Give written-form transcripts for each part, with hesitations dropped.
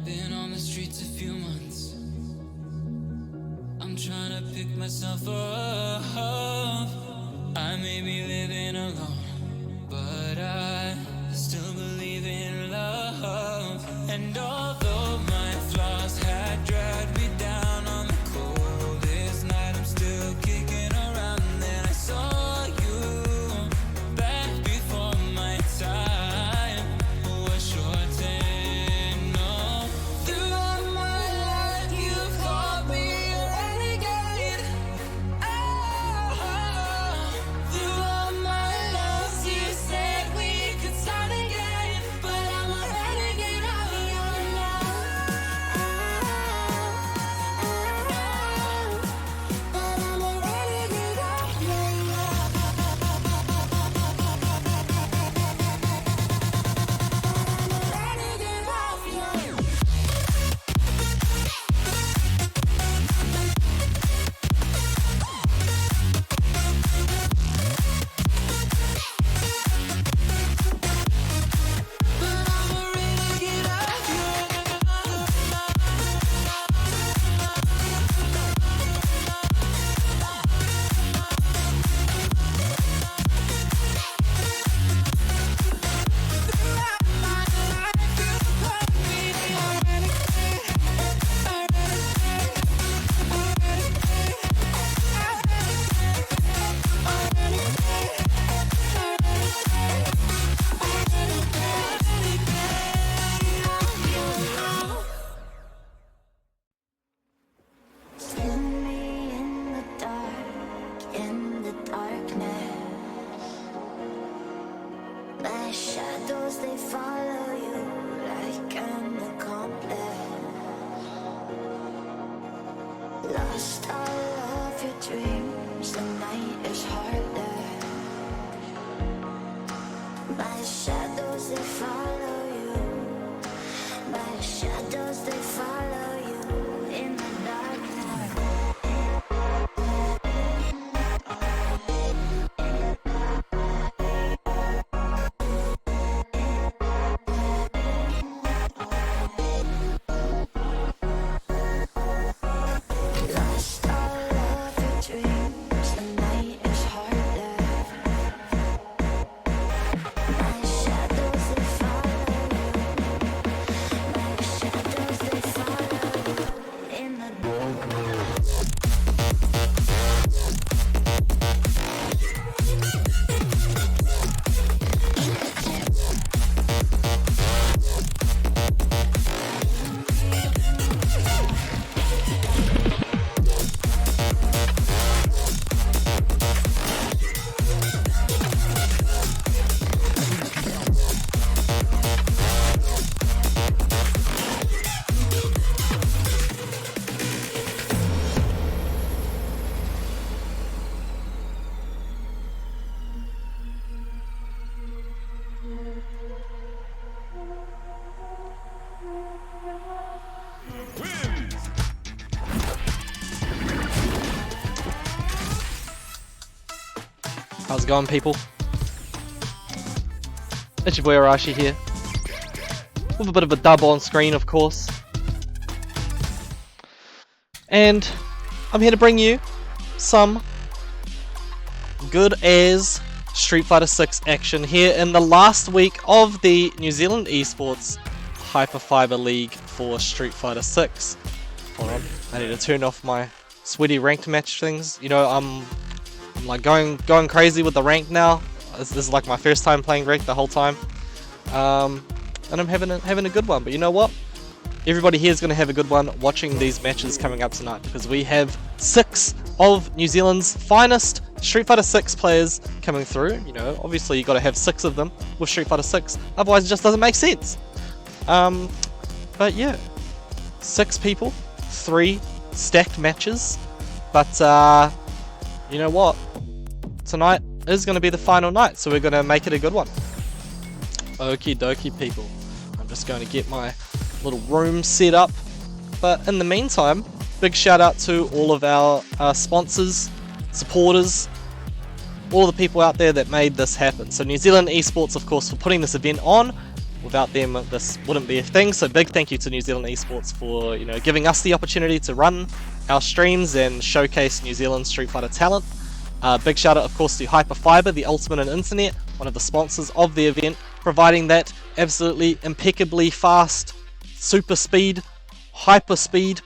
Been on the streets a few months. I'm trying to pick myself up. I may be living alone, but I still believe in love. And although my flaws had dragged me down on the coldest night, I'm still kicking around. Then I saw you back before my time was shortened. No, throughout my life you've called me a renegade. Oh, throughout my life Lost all of your dreams, the night is harder. My shadows, they follow you. My shadows, they follow you in the darkness. Lost all of your dreams, the night is harder. My shadows, they follow you. My shadows, they follow you in the darkness. How's it going, people? It's your boy Arashi here, with a bit of a dub on screen, of course. And I'm here to bring you some good as Street Fighter 6 action here in the last week of the New Zealand Esports Hyperfibre League for Street Fighter 6. Hold on, I need to turn off my sweaty ranked match things. You know, I'm like going crazy with the rank now. This is like my first time playing ranked the whole time, and I'm having a good one. But you know what? Everybody here is going to have a good one watching these matches coming up tonight, because we have 6 of New Zealand's finest Street Fighter 6 players coming through. You know, obviously you got to have 6 of them with Street Fighter 6, otherwise it just doesn't make sense. But yeah, 6 people, 3 stacked matches. But you know what? Tonight is going to be the final night, so we're going to make it a good one. Okie dokie, people. I'm just going to get my little room set up. But in the meantime, big shout out to all of our sponsors, supporters, all the people out there that made this happen. So New Zealand Esports, of course, for putting this event on. Without them, this wouldn't be a thing. So big thank you to New Zealand Esports for, you know, giving us the opportunity to run our streams and showcase New Zealand Street Fighter talent. Big shout out, of course, to Hyperfibre, the ultimate in internet, one of the sponsors of the event, providing that absolutely impeccably fast, super speed, hyper speed,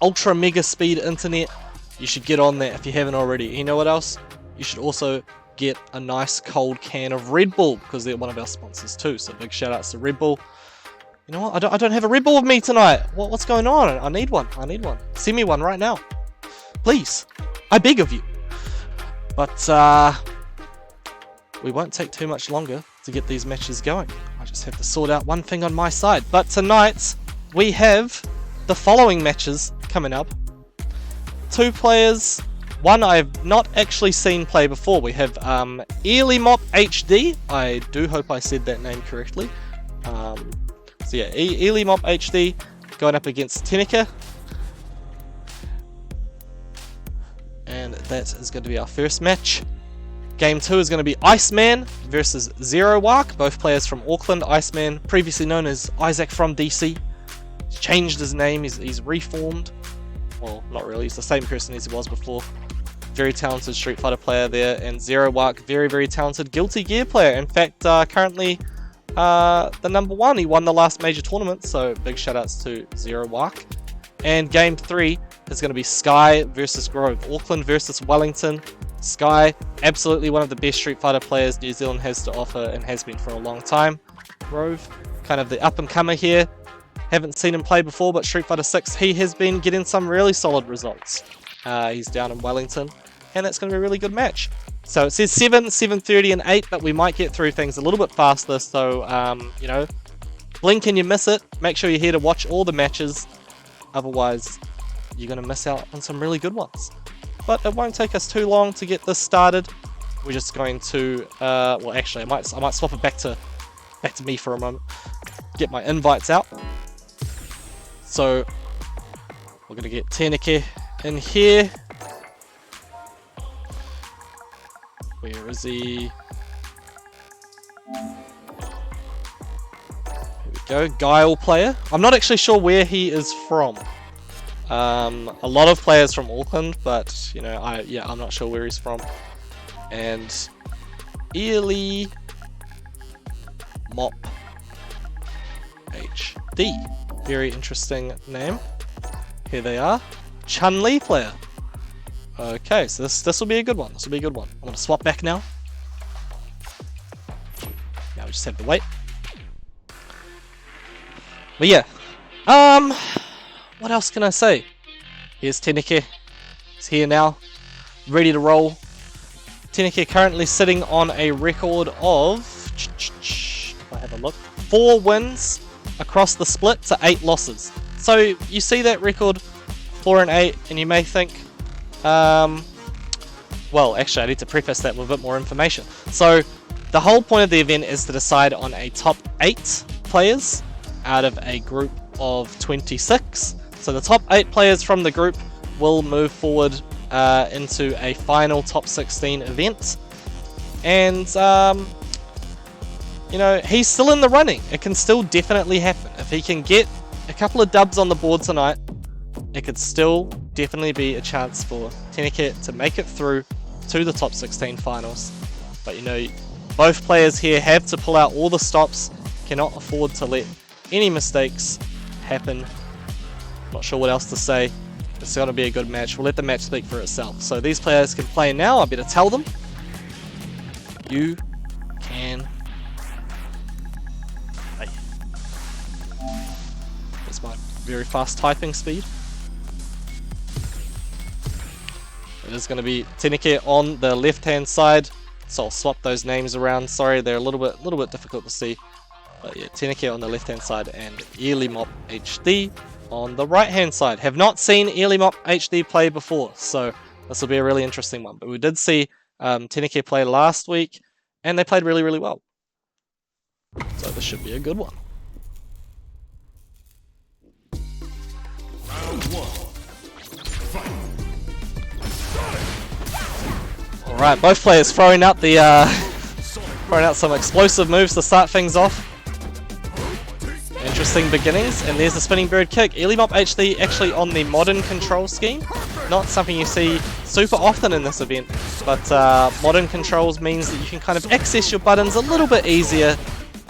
ultra mega speed internet. You should get on that if you haven't already. You know what else? You should also get a nice cold can of Red Bull, because they're one of our sponsors too. So big shout outs to Red Bull. You know what? I don't have a Red Bull with me tonight. What's going on? I need one. I need one. Send me one right now, please. I beg of you. But we won't take too much longer to get these matches going. I just have to sort out one thing on my side. But tonight we have the following matches coming up. 2 players. One I've not actually seen play before. We have Elimop HD. I do hope I said that name correctly. So yeah, Elimop HD going up against Tenika. And that is going to be our first match. Game 2 is going to be Iceman versus Zero Wark. Both players from Auckland. Iceman, previously known as Isaac from DC. He's changed his name. He's reformed. Well, not really. He's the same person as he was before. Very talented Street Fighter player there. And Zero Wark, very, very talented Guilty Gear player. In fact, currently the #1. He won the last major tournament. So big shout outs to Zero Wark. And game 3 is going to be Sky versus Grove. Auckland versus Wellington. Sky, absolutely one of the best Street Fighter players New Zealand has to offer and has been for a long time. Grove, kind of the up-and-comer here. Haven't seen him play before, but Street Fighter 6, he has been getting some really solid results. He's down in Wellington, and that's going to be a really good match. So it says 7, 7:30 and 8, but we might get through things a little bit faster, so, you know, blink and you miss it. Make sure you're here to watch all the matches. Otherwise, you're going to miss out on some really good ones. But it won't take us too long to get this started. We're just going to, well, actually, I might swap it back to me for a moment. Get my invites out. So we're going to get Teneke in here. Where is he? Here we go, Guile player. I'm not actually sure where he is from. A lot of players from Auckland, but you know, I'm not sure where he's from. And Ely Mop HD, very interesting name. Here they are, Chun-Li player. Okay, so this will be a good one. This will be a good one. I'm gonna swap back now. Now we just have to wait. But yeah, what else can I say? Here's Teneke. He's here now, ready to roll. Teneke currently sitting on a record of, if I have a look, 4 wins across the split to 8 losses. So you see that record, 4 and 8, and you may think, well, actually I need to preface that with a bit more information. So the whole point of the event is to decide on a top 8 players out of a group of 26. So the top 8 players from the group will move forward into a final top 16 event. And, you know, he's still in the running. It can still definitely happen. If he can get a couple of dubs on the board tonight, it could still definitely be a chance for Teneke to make it through to the top 16 finals. But, you know, both players here have to pull out all the stops, cannot afford to let any mistakes happen. Not sure what else to say. It's going to be a good match. We'll let the match speak for itself. So these players can play now. I better tell them. You can play. That's my very fast typing speed. It is going to be Teneke on the left-hand side. So I'll swap those names around. Sorry, they're a little bit difficult to see. But yeah, Teneke on the left-hand side and Ely Mop HD on the right-hand side. Have not seen Ely Mop HD play before, so this will be a really interesting one. But we did see Teneke play last week, and they played really, really well. So this should be a good one. Round 1. Fight. All right, both players throwing out the throwing out some explosive moves to start things off. Interesting beginnings, and there's the spinning bird kick. Ely Mop HD actually on the modern control scheme. Not something you see super often in this event, but modern controls means that you can kind of access your buttons a little bit easier.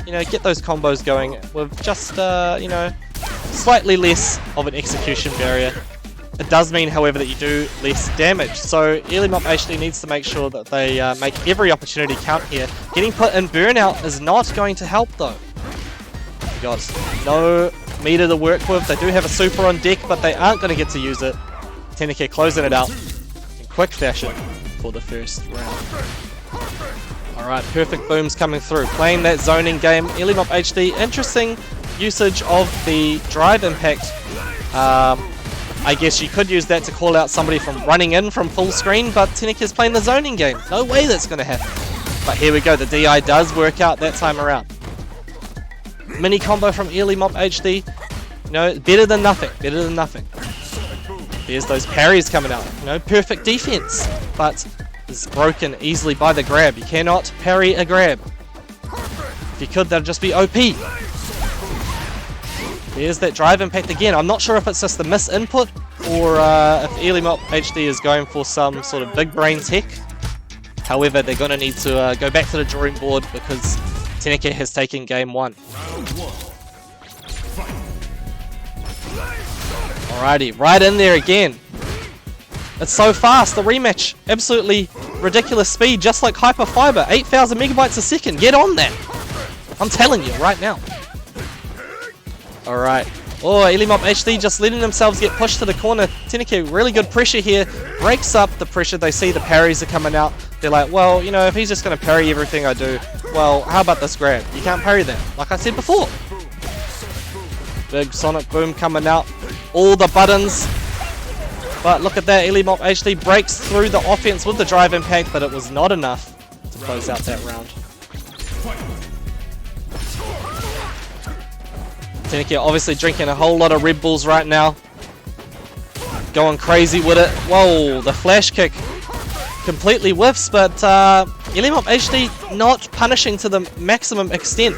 You know, get those combos going with just, you know, slightly less of an execution barrier. It does mean, however, that you do less damage. So Ely Mop HD needs to make sure that they make every opportunity count here. Getting put in burnout is not going to help though. Got no meter to work with. They do have a super on deck, but they aren't going to get to use it. Teneke closing it out in quick fashion for the first round. Alright, perfect booms coming through. Playing that zoning game. Ely Mop HD, interesting usage of the drive impact. I guess you could use that to call out somebody from running in from full screen, but Teneke's playing the zoning game. No way that's going to happen. But here we go, the DI does work out that time around. Mini combo from Ely Mop HD. You know, better than nothing. Better than nothing. There's those parries coming out. You know, perfect defense. But is broken easily by the grab. You cannot parry a grab. If you could, that'd just be OP. There's that drive impact again. I'm not sure if it's just the miss input or if Ely Mop HD is going for some sort of big brain tech. However, they're going to need to go back to the drawing board because Teneke has taken game 1. Alrighty, right in there again. It's so fast, the rematch. Absolutely ridiculous speed, just like Hyperfibre. 8,000 megabytes a second. Get on that. I'm telling you right now. Alright. Oh, Ely Mop HD just letting themselves get pushed to the corner. Teneke, really good pressure here. Breaks up the pressure. They see the parries are coming out. They're like, well, you know, if he's just going to parry everything I do, well, how about this grab? You can't parry that, like I said before. Big sonic boom coming out. All the buttons But look at that, Elimop HD breaks through the offense with the drive impact, but it was not enough to close out that round. Teneke obviously drinking a whole lot of Red Bulls right now. Going crazy with it. Whoa, the flash kick completely whiffs, but Elimop HD not punishing to the maximum extent.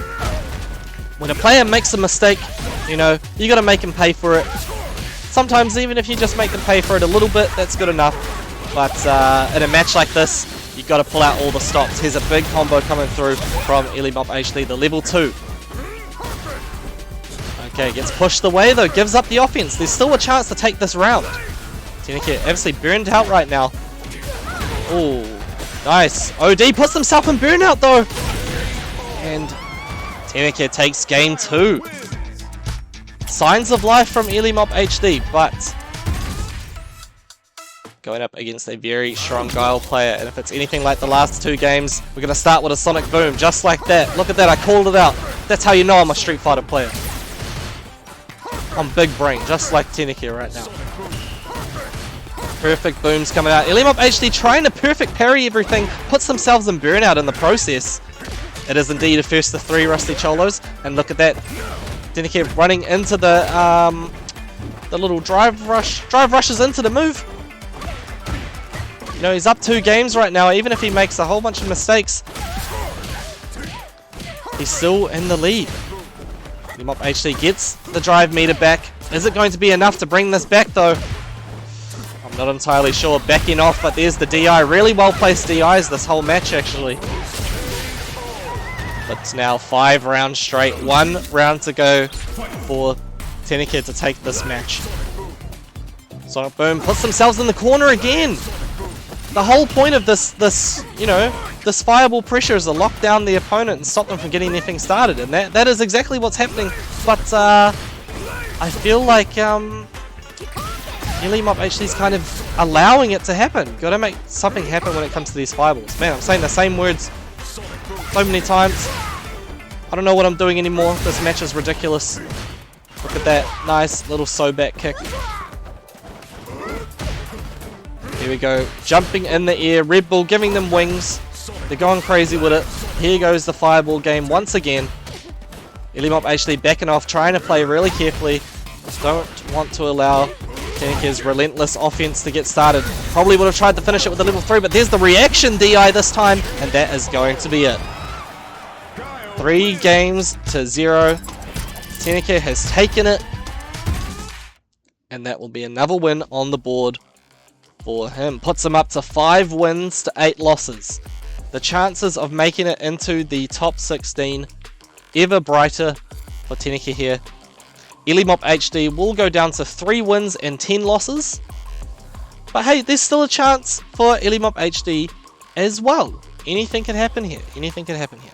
When a player makes a mistake, you know, you got to make him pay for it. Sometimes even if you just make them pay for it a little bit, that's good enough. But in a match like this, you got to pull out all the stops. Here's a big combo coming through from Elimop HD, the level 2. Okay, gets pushed away though, gives up the offense. There's still a chance to take this round. Teneke absolutely burned out right now. Oh, nice. OD puts himself in burnout though. And Teneke takes game 2. Signs of life from Elimop HD, but going up against a very strong Guile player. And if it's anything like the last 2 games, we're going to start with a Sonic Boom, just like that. Look at that, I called it out. That's how you know I'm a Street Fighter player. I'm big brain, just like Teneke right now. Perfect booms coming out. Elimop HD trying to perfect parry everything, puts themselves in burnout in the process. It is indeed a first to 3 Rusty Cholos, and look at that. Teneke running into the little drive rush. Drive rushes into the move. You know, he's up 2 games right now. Even if he makes a whole bunch of mistakes, he's still in the lead. Elimop HD gets the drive meter back. Is it going to be enough to bring this back though? I'm not entirely sure. Backing off, but there's the DI. Really well placed DIs this whole match actually. But it's now 5 rounds straight. 1 round to go for Teneke to take this match. Sonic Boom puts themselves in the corner again. The whole point of this, you know, this fireball pressure is to lock down the opponent and stop them from getting anything started, and that is exactly what's happening. But I feel like Elimop HD's kind of allowing it to happen. Gotta make something happen when it comes to these fireballs. Man, I'm saying the same words so many times. I don't know what I'm doing anymore. This match is ridiculous. Look at that nice little back kick. Here we go, jumping in the air, Red Bull giving them wings. They're going crazy with it. Here goes the fireball game once again. Elimop HD backing off, trying to play really carefully. Don't want to allow Teneke's relentless offense to get started. Probably would have tried to finish it with a level 3, but there's the reaction DI this time, and that is going to be it. 3 games to 0. Teneke has taken it, and that will be another win on the board for him. Puts him up to 5 wins to 8 losses. The chances of making it into the top 16 ever brighter for Teneke here. Elimop HD will go down to 3 wins and 10 losses. But hey, there's still a chance for Elimop HD as well. Anything can happen here. Anything can happen here.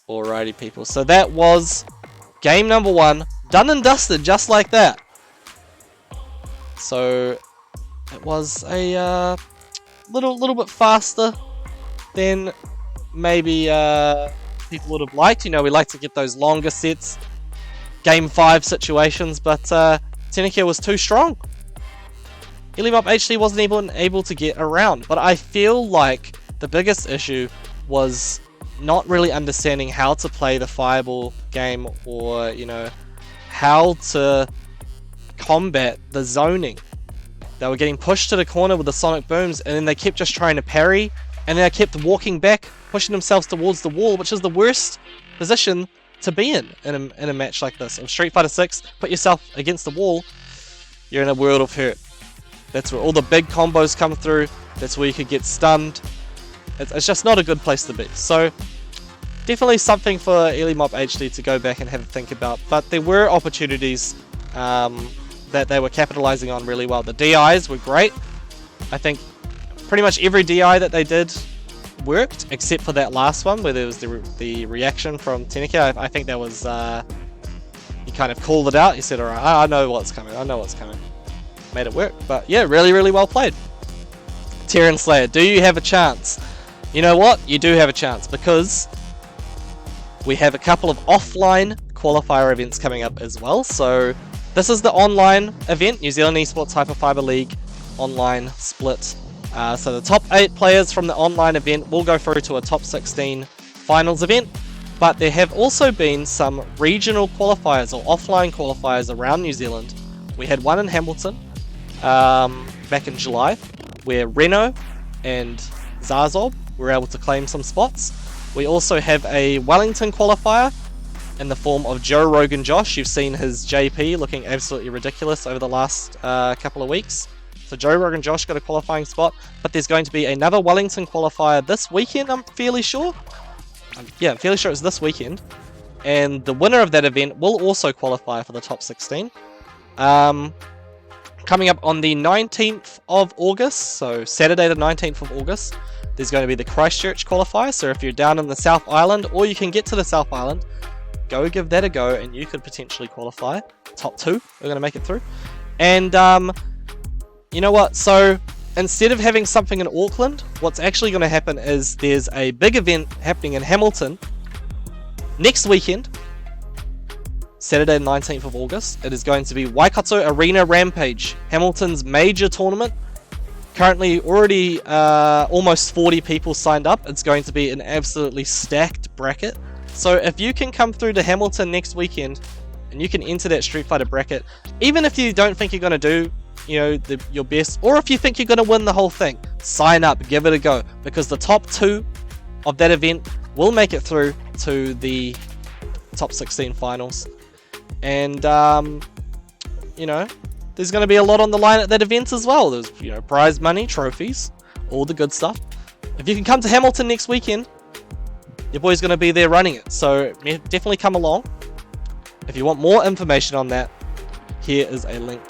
Alrighty people, so that was game number 1. Done and dusted just like that. So it was a little bit faster than maybe people would have liked. You know, we like to get those longer sets, game 5 situations, but Teneke was too strong. Elimop HD wasn't even able to get around, but I feel like the biggest issue was not really understanding how to play the fireball game, or you know, how to combat the zoning. They were getting pushed to the corner with the sonic booms, and then they kept just trying to parry, and then they kept walking back, pushing themselves towards the wall, which is the worst position to be in a match like this. Of Street Fighter 6, put yourself against the wall, you're in a world of hurt. That's where all the big combos come through. That's where you could get stunned. It's just not a good place to be. So definitely something for Elimop HD to go back and have a think about. But there were opportunities that they were capitalizing on really well. The DIs were great. I think pretty much every DI that they did worked, except for that last one where there was the reaction from Teneke. I think that was he kind of called it out. He said, alright, I know what's coming. I know what's coming. Made it work. But yeah, really, really well played. Terran Slayer, do you have a chance? You know what? You do have a chance, because we have a couple of offline qualifier events coming up as well. So this is the online event, New Zealand Esports Hyperfibre League online split. So the top 8 players from the online event will go through to a top 16 finals event. But there have also been some regional qualifiers or offline qualifiers around New Zealand. We had one in Hamilton back in July, where Reno and Zazob were able to claim some spots. We also have a Wellington qualifier in the form of Joe Rogan Josh. You've seen his JP looking absolutely ridiculous over the last couple of weeks. So Joe Rogan Josh got a qualifying spot, but there's going to be another Wellington qualifier this weekend, I'm fairly sure. Yeah, I'm fairly sure it's this weekend. And the winner of that event will also qualify for the top 16. Coming up on the 19th of August, so Saturday the 19th of August, there's going to be the Christchurch qualifier. So if you're down in the South Island, or you can get to the South Island, go give that a go and you could potentially qualify. Top 2 are going to make it through. And you know what? So instead of having something in Auckland, what's actually going to happen is there's a big event happening in Hamilton next weekend, Saturday the 19th of August. It is going to be Waikato Arena Rampage, Hamilton's major tournament. Currently already almost 40 people signed up. It's going to be an absolutely stacked bracket. So if you can come through to Hamilton next weekend and you can enter that Street Fighter bracket, even if you don't think you're going to do your best, or if you think you're going to win the whole thing, sign up, give it a go, because the top 2 of that event will make it through to the top 16 finals. And there's going to be a lot on the line at that event as well. There's prize money, trophies, all the good stuff. If you can come to Hamilton next weekend, your boy's going to be there running it, so definitely come along. If you want more information on that, here is a link.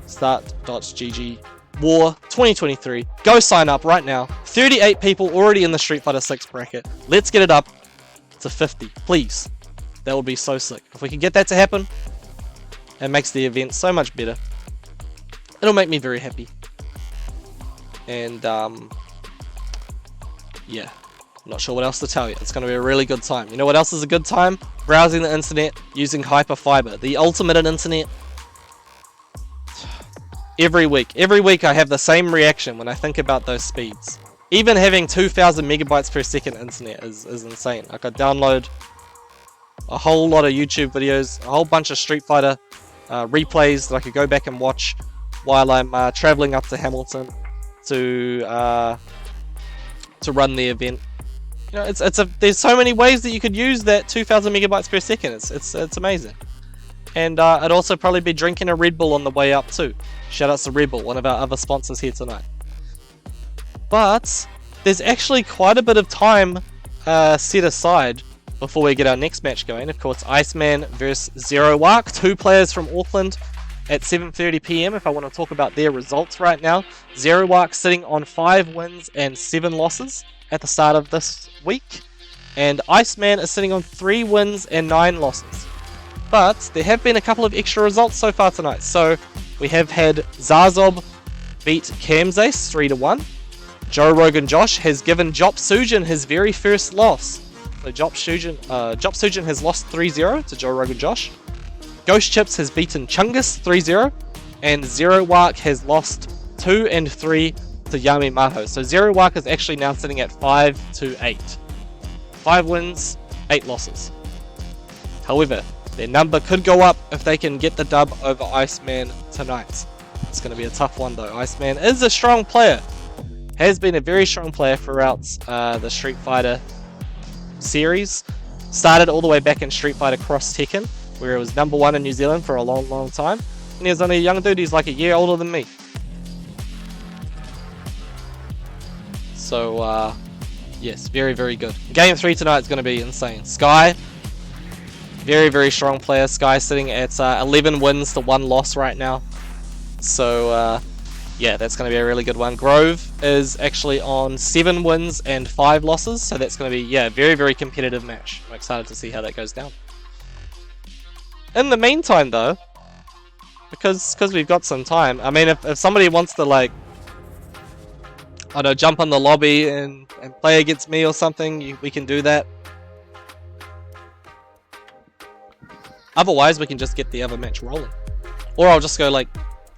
Start.gg War 2023. Go sign up right now. 38 people already in the Street Fighter 6 bracket. Let's get it up to 50, please. That would be so sick. If we can get that to happen, it makes the event so much better. It'll make me very happy. And yeah, not sure what else to tell you. It's going to be a really good time. You know what else is a good time? Browsing the internet using Hyperfibre, the ultimate in internet. Every week I have the same reaction when I think about those speeds. Even having 2000 megabytes per second internet is insane. I could download a whole lot of YouTube videos, a whole bunch of Street Fighter replays that I could go back and watch while I'm traveling up to Hamilton to run the event. There's so many ways that you could use that 2000 megabytes per second. It's amazing. And I'd also probably be drinking a Red Bull on the way up too. Shout out to Red Bull, one of our other sponsors here tonight. But there's actually quite a bit of time set aside before we get our next match going. Of course, Iceman versus Zero Wark, 2 players from Auckland at 7:30 PM. If I want to talk about their results right now, Zero Wark sitting on 5 wins and 7 losses at the start of this week, and Iceman is sitting on 3 wins and 9 losses. But there have been a couple of extra results so far tonight. So we have had Zazob beat Kamzace 3-1. Joe Rogan Josh has given Jop Sujin his very first loss. So Jop Sujin has lost 3-0 to Joe Rogan Josh. Ghost Chips has beaten Chungus 3-0. And Zero Wark has lost 2 and 3 to Yami Maho. So Zero Wark is actually now sitting at 5-8. 5 wins, 8 losses. However, their number could go up if they can get the dub over Iceman tonight. It's going to be a tough one though. Iceman is a strong player. Has been a very strong player throughout the Street Fighter series. Started all the way back in Street Fighter Cross Tekken, where it was number 1 in New Zealand for a long time. And he was only a young dude, he's like a year older than me. So, yes, very good. Game 3 tonight is going to be insane. Sky, very strong player. Sky sitting at 11 wins to 1 loss right now. So, yeah, that's going to be a really good one. Grove is actually on 7 wins and 5 losses. So that's going to be, yeah, a very competitive match. I'm excited to see how that goes down. In the meantime, though, because we've got some time, I mean, if somebody wants to, like, I don't know, jump on the lobby and play against me or something, we can do that. Otherwise, we can just get the other match rolling. Or I'll just go like,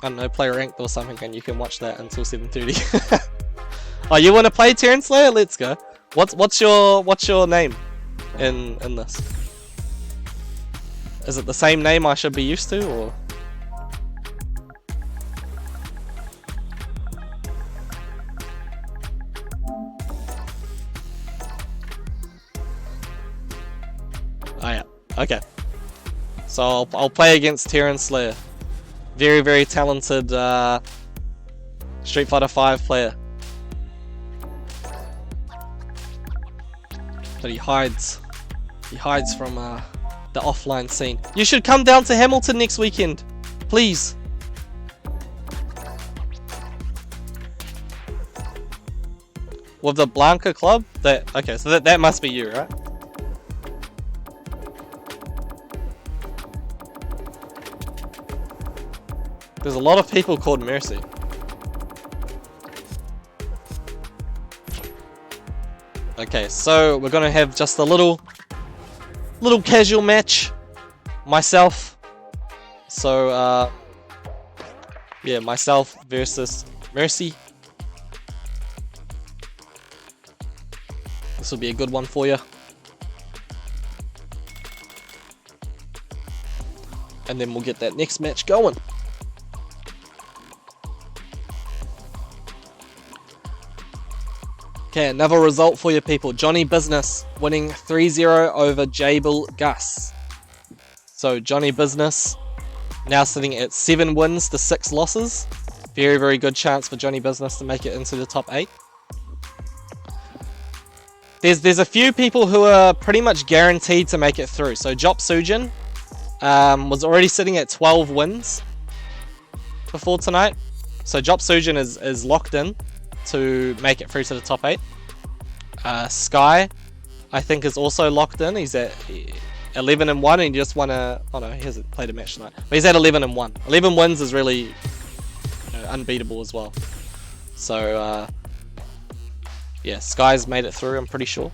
I don't know, play ranked or something, and you can watch that until 7:30. Oh, you want to play Terran Slayer? Let's go. What's your name in this? Is it the same name I should be used to, or? Oh yeah, okay. So I'll play against Terran Slayer. Very, very talented Street Fighter 5 player. But he hides. He hides from the offline scene. You should come down to Hamilton next weekend, please. With the Blanca Club? Okay, so that must be you, right? There's a lot of people called Mercy. Okay, so we're gonna have just a little casual match. Myself. So yeah, myself versus Mercy. This will be a good one for you. And then we'll get that next match going. Okay, another result for you people. Johnny Business winning 3-0 over Jable Gus. So Johnny Business now sitting at 7 wins to 6 losses. Very, very good chance for Johnny Business to make it into the top 8. There's a few people who are pretty much guaranteed to make it through. So Jop Sujin was already sitting at 12 wins before tonight. So Jop Sujin is locked in to make it through to the top 8. Sky, I think, is also locked in. He's at 11-1, and he just won a... Oh no, he hasn't played a match tonight. But he's at 11-1. 11 wins is really unbeatable as well. So, yeah, Sky's made it through, I'm pretty sure.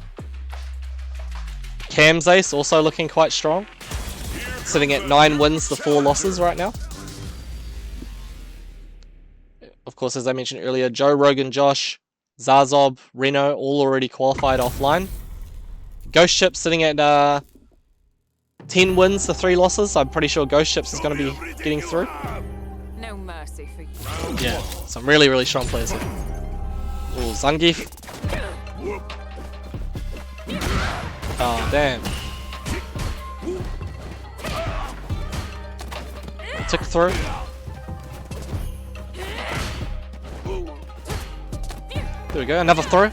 Cam's Ace also looking quite strong. Sitting at 9 wins to 4 losses right now. Of course, as I mentioned earlier, Joe Rogan, Josh, Zazob, Reno, all already qualified offline. Ghost Ship sitting at 10 wins to 3 losses. I'm pretty sure Ghost Ships is going to be getting through. No mercy for you. Yeah, some really, really strong players here. Ooh, Zangief. Oh, damn. Tick through. There we go, another throw.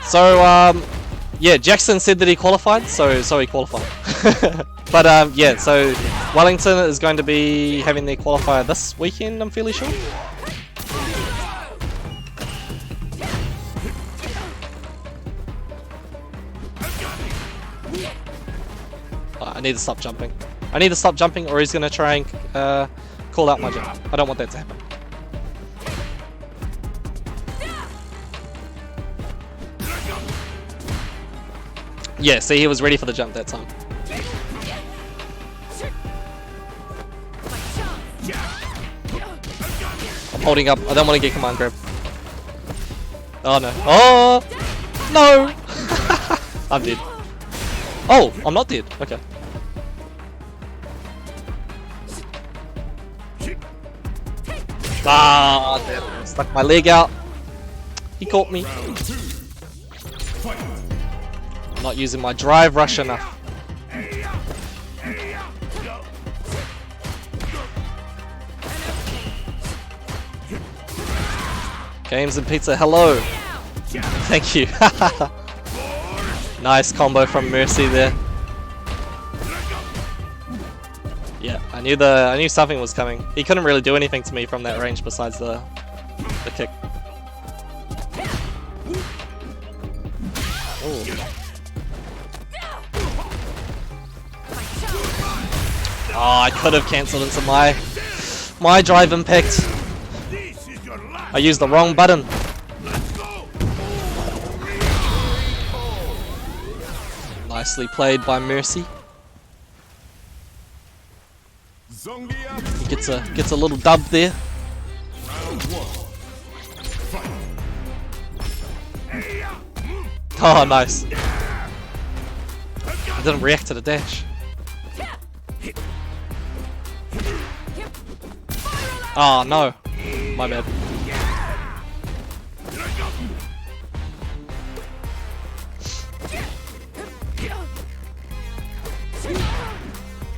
So, yeah, Jackson said that he qualified, so he qualified. But, yeah, so Wellington is going to be having their qualifier this weekend, I'm fairly sure. Oh, I need to stop jumping. I need to stop jumping, or he's going to try and call out my jump. I don't want that to happen. Yeah, see, he was ready for the jump that time. I'm holding up. I don't want to get command grab. Oh no. Oh! No! I'm dead. Oh, I'm not dead. Okay. Ah, damn. Stuck my leg out. He caught me. I'm not using my drive rush enough. Games and Pizza, hello. Thank you. Nice combo from Mercy there. Yeah, I knew something was coming. He couldn't really do anything to me from that range besides the kick. Ooh. Oh, I could have cancelled into my drive impact. I used the wrong button. Nicely played by Mercy. Zongia. He gets a little dub there. Round 1. Fight. Oh, nice. I didn't react to the dash. Oh no, my bad.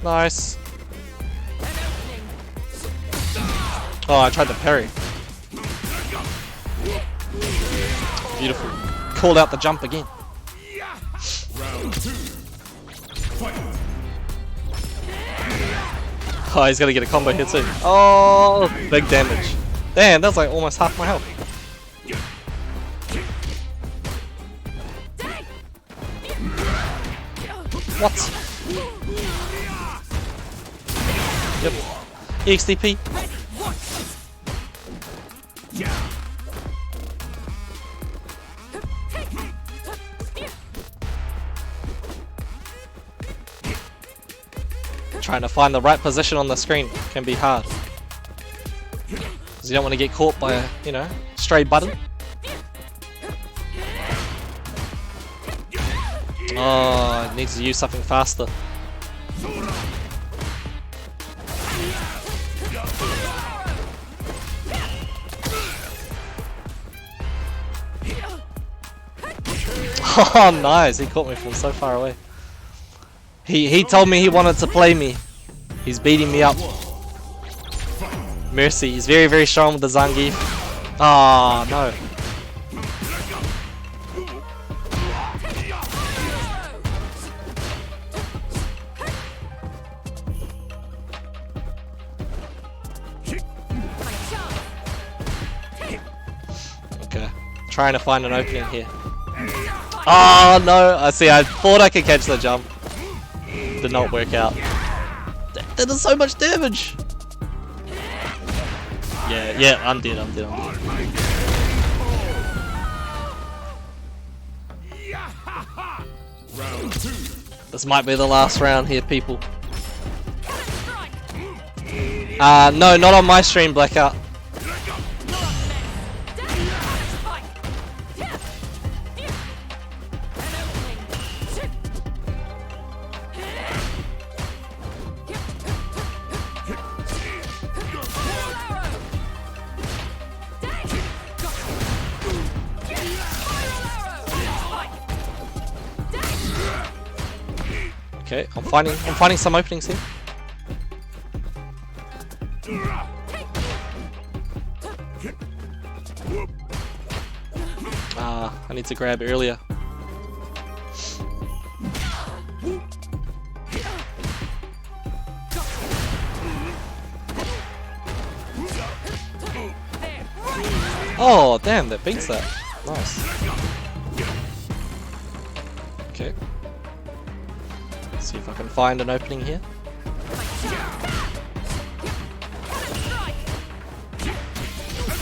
Nice. Oh, I tried to parry. Beautiful. Called out the jump again. Round 2. Fight. Oh, he's gonna get a combo here too. Oh, big damage. Damn, that's like almost half my health. What? Yep. EXTP. Trying to find the right position on the screen can be hard. Because you don't want to get caught by a, you know, stray button. Oh, it needs to use something faster. Oh, nice. He caught me from so far away. He told me he wanted to play me. He's beating me up. Mercy. He's very, very strong with the Zangief. Oh, no. Okay. Trying to find an opening here. Oh, no. I see. I thought I could catch the jump. Did not work out. That does so much damage. Yeah, I'm dead. Round 2. This might be the last round here, people. No, not on my stream, Blackout. Okay, I'm finding some openings here. I need to grab earlier. Oh, damn, that beats that. Nice. Okay. See if I can find an opening here.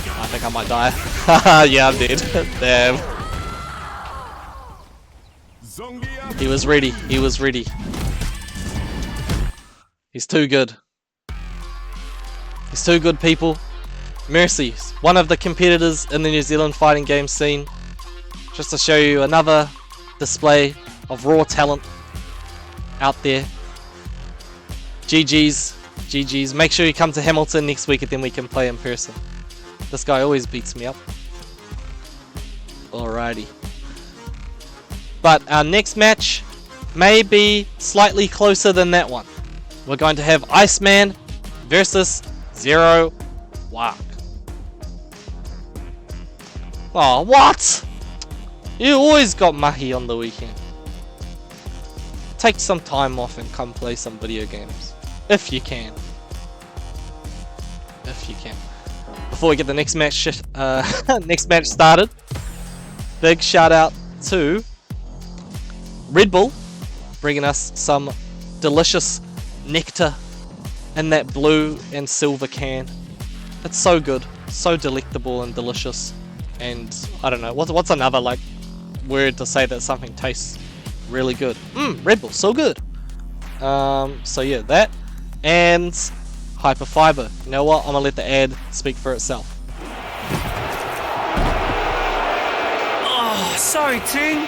I think I might die. Yeah, I'm dead. Damn. He was ready. He was ready. He's too good. He's too good, people. Mercy, one of the competitors in the New Zealand fighting game scene. Just to show you another display of raw talent out there. GG's. GG's. Make sure you come to Hamilton next week and then we can play in person. This guy always beats me up. Alrighty. But our next match may be slightly closer than that one. We're going to have Iceman versus Zero Wark. Oh, what? You always got mahi on the weekend. Take some time off and come play some video games. If you can. If you can. Before we get the next match started, big shout out to Red Bull, bringing us some delicious nectar in that blue and silver can. It's so good, so delectable and delicious. And I don't know, what's another like word to say that something tastes really good. Red Bull, so good. So yeah, that and Hyperfibre. You know what? I'm gonna let the ad speak for itself. Oh, sorry, team.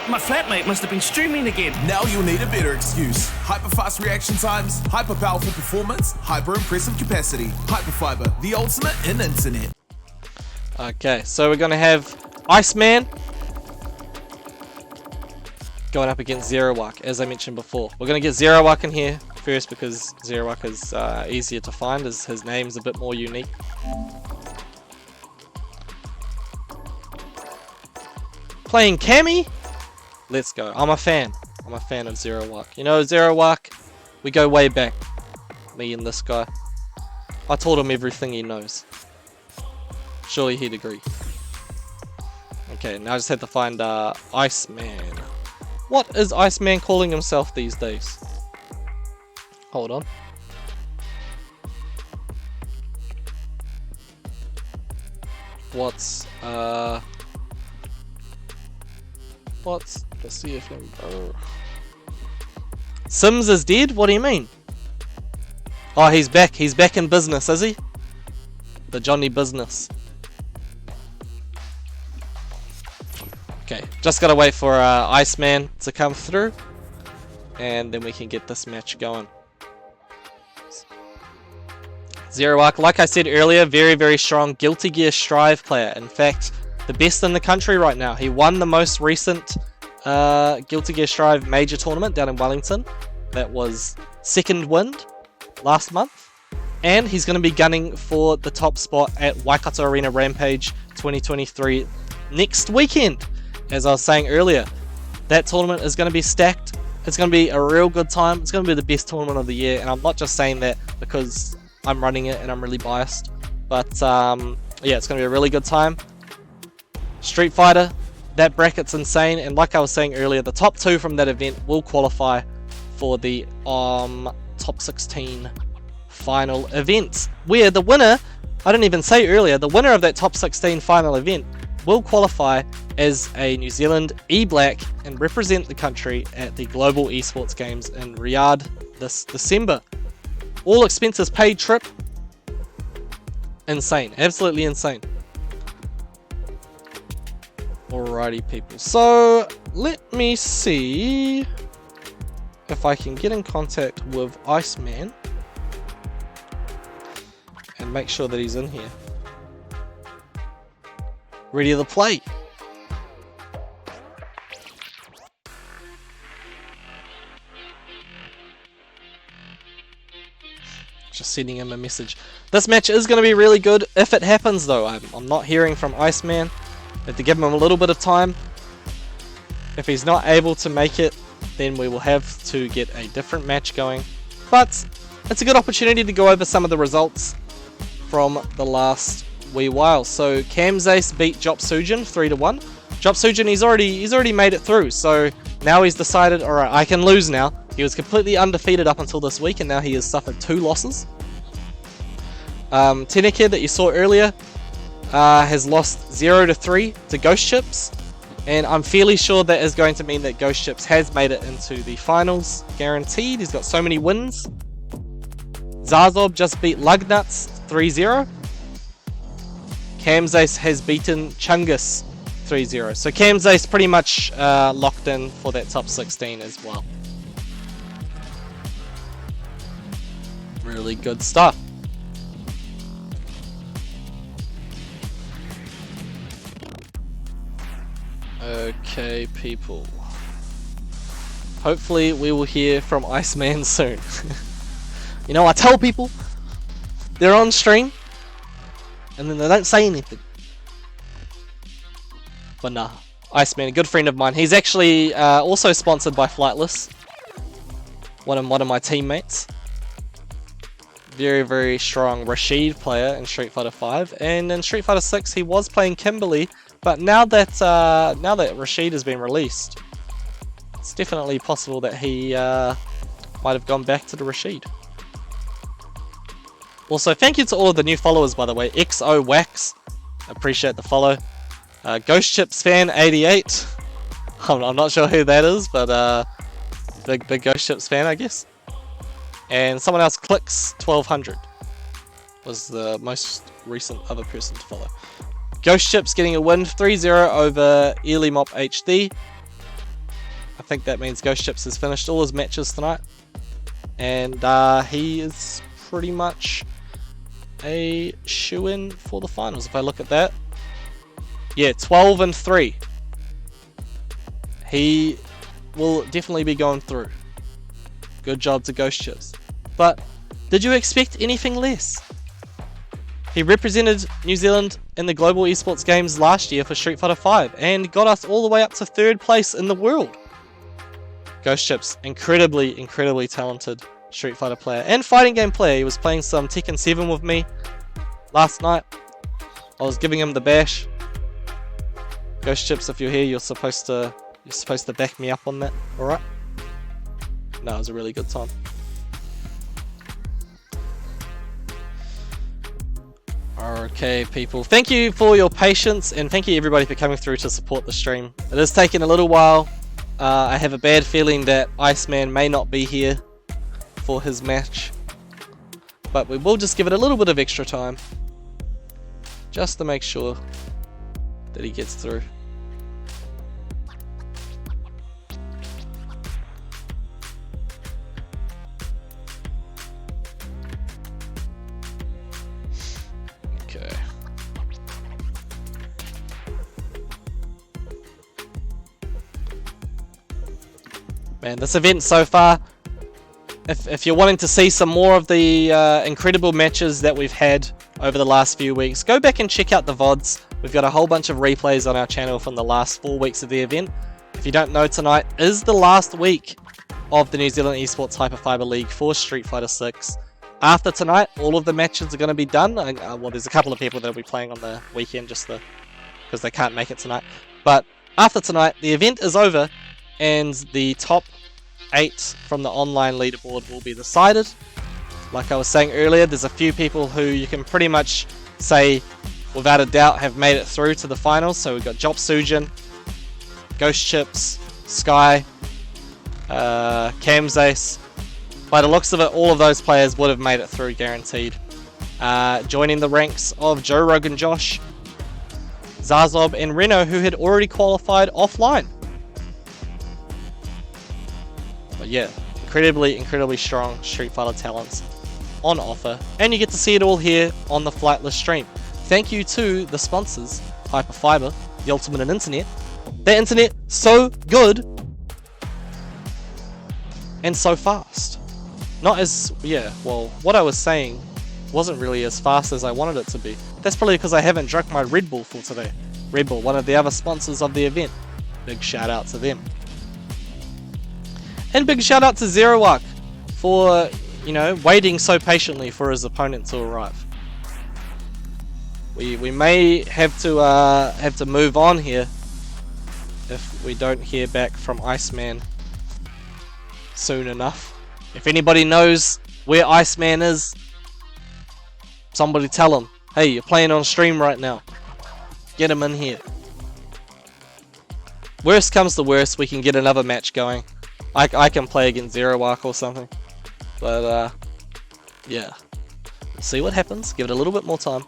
My flatmate must have been streaming again. Now you'll need a better excuse. Hyper fast reaction times, hyper powerful performance, hyper impressive capacity. Hyperfibre, the ultimate in internet. Okay, so we're gonna have Iceman going up against Zerowak, as I mentioned before. We're gonna get Zerowak in here first because Zerowak is easier to find, as his name's a bit more unique. Playing Cammy? Let's go. I'm a fan. I'm a fan of Zerowak. You know, Zerowak, we go way back. Me and this guy. I taught him everything he knows. Surely he'd agree. Okay, now I just had to find Iceman. What is Iceman calling himself these days? Hold on. Let's see if him. Sims is dead? What do you mean? Oh, he's back. He's back in business, is he? The Johnny business. Okay, just gotta wait for Iceman to come through, and then we can get this match going. Zerowak, like I said earlier, very, very strong Guilty Gear Strive player. In fact, the best in the country right now. He won the most recent Guilty Gear Strive major tournament down in Wellington. That was second wind last month. And he's going to be gunning for the top spot at Waikato Arena Rampage 2023 next weekend. As I was saying earlier, that tournament is going to be stacked. It's going to be a real good time. It's going to be the best tournament of the year. And I'm not just saying that because I'm running it and I'm really biased. But yeah, it's going to be a really good time. Street Fighter, that bracket's insane. And like I was saying earlier, the top 2 from that event will qualify for the top 16 final event. Where the winner, I didn't even say earlier, the winner of that top 16 final event will qualify as a New Zealand E-Black and represent the country at the Global Esports Games in Riyadh this December. All expenses paid trip. Insane. Absolutely insane. Alrighty, people. So, let me see if I can get in contact with Iceman and make sure that he's in here. Ready to play. Just sending him a message. This match is going to be really good if it happens, though. I'm not hearing from Iceman. I have to give him a little bit of time. If he's not able to make it, then we will have to get a different match going. But it's a good opportunity to go over some of the results from the last wee while. So Kamzace beat Jopsujin 3-1. Jopsujin, he's already made it through. So now he's decided, all right, I can lose now. He was completely undefeated up until this week, and now he has suffered 2 losses. Teneke that you saw earlier has lost 0-3 to Ghost Chips, and I'm fairly sure that is going to mean that Ghost Chips has made it into the finals, guaranteed. He's got so many wins. Zazob just beat Lugnuts 3-0. Kamzace has beaten Chungus 3-0. So Kamzace pretty much locked in for that top 16 as well. Really good stuff. Okay, people. Hopefully we will hear from Iceman soon. You know, I tell people they're on stream and then they don't say anything. But nah, Iceman, a good friend of mine. He's actually also sponsored by Flightless. One of my teammates. Very, very strong Rashid player in Street Fighter 5, and in Street Fighter 6 he was playing Kimberly, but now that Rashid has been released, it's definitely possible that he might have gone back to the Rashid. Also, thank you to all of the new followers, by the way. XO Wax, appreciate the follow. Ghost Chips Fan 88, I'm not sure who that is, but big Ghost Ships fan, I guess. And someone else, Clicks 1200, was the most recent other person to follow. Ghost Ships getting a win 3-0 over Elimop HD. I think that means Ghost Ships has finished all his matches tonight. And he is pretty much a shoo-in for the finals. If I look at that, yeah, 12-3. He will definitely be going through. Good job to Ghost Ships. But did you expect anything less? He represented New Zealand in the Global Esports Games last year for Street Fighter V and got us all the way up to 3rd place in the world. Ghost Ships, incredibly talented Street Fighter player and fighting game player. He was playing some Tekken 7 with me last night. I was giving him the bash. Ghost Ships, if you're here, you're supposed to back me up on that, alright? No, it was a really good time. Okay, people, thank you for your patience and thank you everybody for coming through to support the stream. It has taken a little while. I have a bad feeling that Iceman may not be here for his match, but we will just give it a little bit of extra time just to make sure that he gets through. Okay. Man, this event so far, if you're wanting to see some more of the incredible matches that we've had over the last few weeks, go back and check out the VODs. We've got a whole bunch of replays on our channel from the last 4 weeks of the event. If you don't know, tonight is the last week of the New Zealand Esports Hyperfibre League for Street Fighter 6. After tonight, all of the matches are going to be done. Well, there's a couple of people that will be playing on the weekend just because they can't make it tonight. But after tonight, the event is over and the top 8 from the online leaderboard will be decided. Like I was saying earlier, there's a few people who you can pretty much say without a doubt have made it through to the finals. So we've got Jop Sujin, Ghost Chips, Sky, Camzace. By the looks of it, all of those players would have made it through, guaranteed. Joining the ranks of Joe Rogan Josh, Zazob and Reno, who had already qualified offline. But yeah, incredibly strong Street Fighter talents on offer, and you get to see it all here on the Flightless stream. Thank you to the sponsors, Hyperfibre, the ultimate in internet. The internet so good and so fast. Not as, yeah, well, what I was saying wasn't really as fast as I wanted it to be. That's probably because I haven't drunk my Red Bull for today. Red Bull, one of the other sponsors of the event. Big shout out to them. And big shout out to Zerowak for, waiting so patiently for his opponent to arrive. We may have to move on here if we don't hear back from Iceman soon enough. If anybody knows where Iceman is, somebody tell him, hey, you're playing on stream right now. Get him in here. Worst comes to worst, we can get another match going. I can play against Zerowak or something. But, yeah. See what happens. Give it a little bit more time.